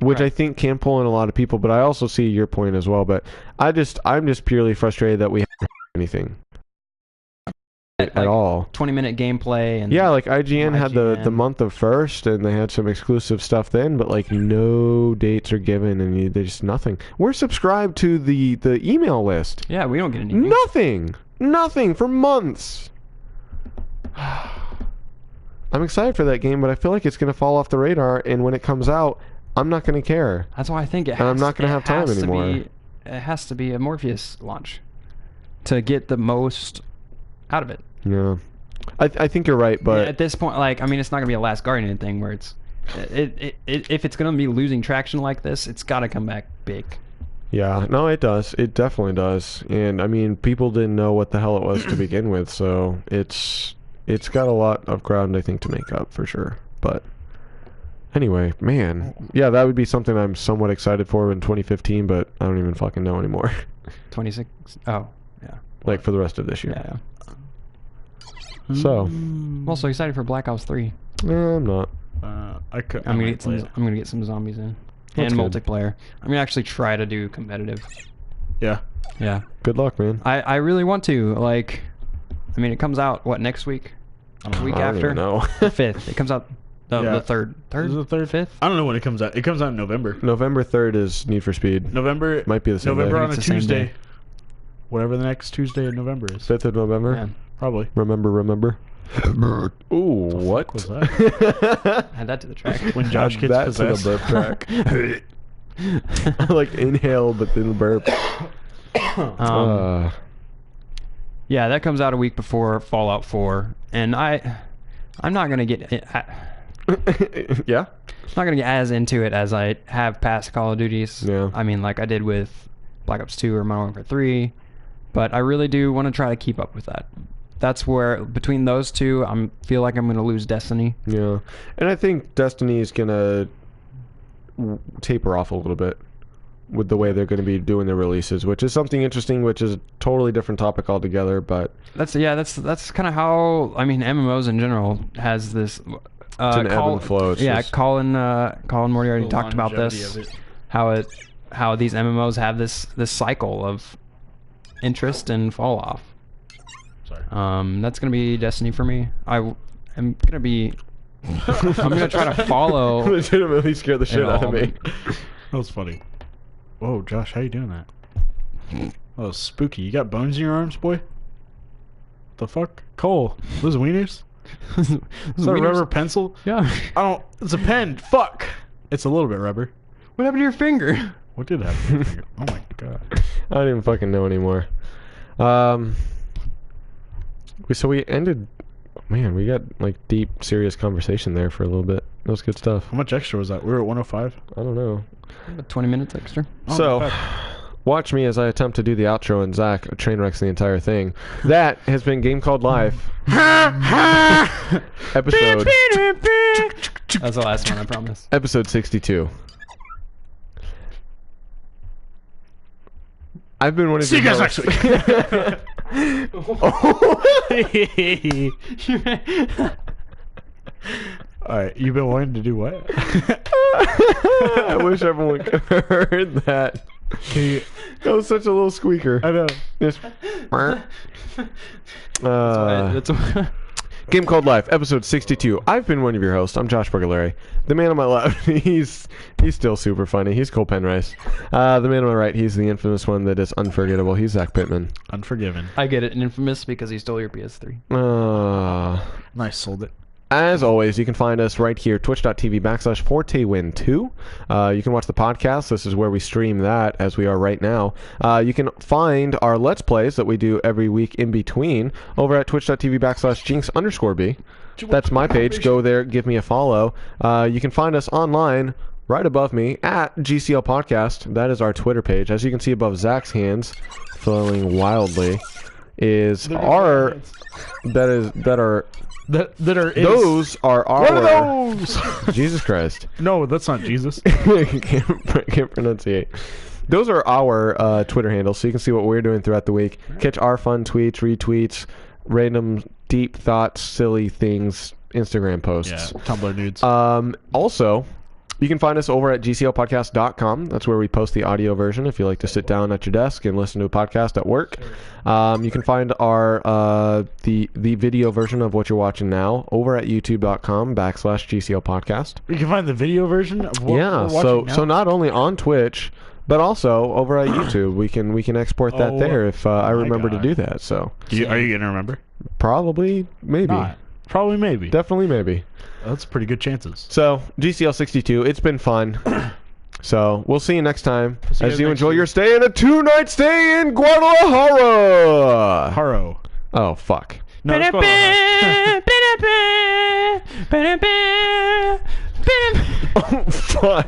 which Right. I think can pull in a lot of people. But I also see your point as well. But I'm just purely frustrated that we haven't heard anything at Like, all. 20-minute gameplay and Yeah, like IGN had the IGN. month of first, and they had some exclusive stuff then, but like no dates are given, and there's nothing. We're subscribed to the email list. Yeah, we don't get any. Nothing for months. I'm excited for that game, but I feel like it's going to fall off the radar, and when it comes out, I'm not going to care. That's why I think it has. And I'm not gonna have time anymore. It has to be a Morpheus launch to get the most out of it. Yeah, I think you're right, but At this point, like, I mean, it's not gonna be a Last Guardian thing where it's if it's gonna be losing traction like this, it's got to come back big. yeah, no, it does. It definitely does. And I mean, people didn't know what the hell it was to begin with, so it's got a lot of ground, I think, to make up for sure. But anyway, man, yeah, that would be something I'm somewhat excited for in 2015, but I don't even fucking know anymore. 26. Oh, yeah. Like for the rest of this year. Yeah. So, I'm also excited for Black Ops 3. no, I'm not. I I'm gonna get some zombies in That's and good. multiplayer. I'm gonna actually try to do competitive. Yeah. Yeah. Good luck, man. I really want to. Like, I mean, it comes out what, next week? I Week I don't after? even know. The 5th. It comes out Yeah. the third. Is it the third? 5th? I don't know when it comes out. It comes out in November. November 3rd is Need for Speed. November. Might be the same November day. on a It's the same Tuesday. day. Whatever the next Tuesday in November is. 5th of November. Yeah. Probably. Remember. Ooh, what? fuck was that? Add that to the track. When Josh Add gets that possessed. to the burp track. Like inhale, but then burp. Uh, Yeah, that comes out a week before Fallout 4, and I'm not gonna get yeah. not gonna get as into it as I have past Call of Duties. Yeah. I mean, like I did with Black Ops 2 or Modern Warfare 3, but I really do want to try to keep up with that. That's where between those two, feel like I'm gonna lose Destiny. Yeah, and I think Destiny is gonna taper off a little bit with the way they're going to be doing their releases, which is something interesting, which is a totally different topic altogether. But That's kind of how, I mean, MMOs in general has this. It's an ebb and flow. It's Yeah, just- Colin Morty already The talked about longevity this. of it. How these MMOs have this cycle of interest and fall off. Sorry. That's gonna be Destiny for me. I'm gonna be. I'm gonna try to follow. legitimately scared the shit out of me. That was funny. Whoa, Josh, how you doing that? That was spooky. You got bones in your arms, boy? The fuck? Cole, those wieners? Is that a rubber pencil? Yeah. I don't... It's a pen. Fuck! It's a little bit rubber. What happened to your finger? What did happen to your finger? Oh my god. I don't even fucking know anymore. So we ended Man, we got like deep, serious conversation there for a little bit. That was good stuff. How much extra was that? We were at 105. I don't know. About 20 minutes extra. Oh, So, not watch me as I attempt to do the outro and Zach train wrecks the entire thing. That has been Game Called Live. episode That's the last one, I promise. episode 62. I've been one of See you your guys hosts. All right, you've been wanting to do what? I wish everyone could have heard that. That was such a little squeaker. I know. Just, That's Game Called Life, episode 62. I've been one of your hosts. I'm Josh Burglary. The man on my left, he's still super funny. He's Cole Penrice. The man on my right, he's the infamous one that is unforgettable. He's Zach Pittman. Unforgiven. I get it. Infamous because he stole your PS3. Nice, sold it. As always, you can find us right here, twitch.tv/ForteWin2. You can watch the podcast. This is where we stream that, as we are right now. You can find our Let's Plays that we do every week in between over at twitch.tv/Jinx_B. That's my page. Go there, give me a follow. You can find us online right above me at GCL Podcast. That is our Twitter page. As you can see above Zach's hands, flailing wildly, is our... Those are our... What are those? Jesus Christ. No, that's not Jesus. can't pronunciate. Those are our Twitter handles, so you can see what we're doing throughout the week. Catch our fun tweets, retweets, random deep thoughts, silly things, Instagram posts. Yeah, Tumblr nudes. Also, you can find us over at gclpodcast.com. That's where we post the audio version if you like to sit down at your desk and listen to a podcast at work. You can find our the video version of what you're watching now over at youtube.com/GCLpodcast. You can find the video version of what we're watching now? So not only on Twitch, but also over at YouTube. We can export that there if I remember to do that. So are you going to remember? probably, maybe. Not. Probably, maybe. Definitely, maybe. That's pretty good chances. So, GCL 62, it's been fun. So, we'll see you next time See you as you next enjoy week. your stay in a 2-night stay in Guadalajara. Haro. Oh, fuck. No, it's Oh, fuck.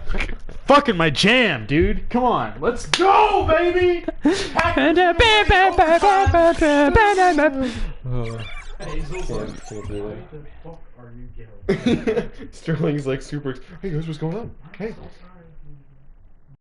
fucking my jam, dude. Come on. Let's go, baby. Sterling's like super. Hey guys, what's going on? Hey.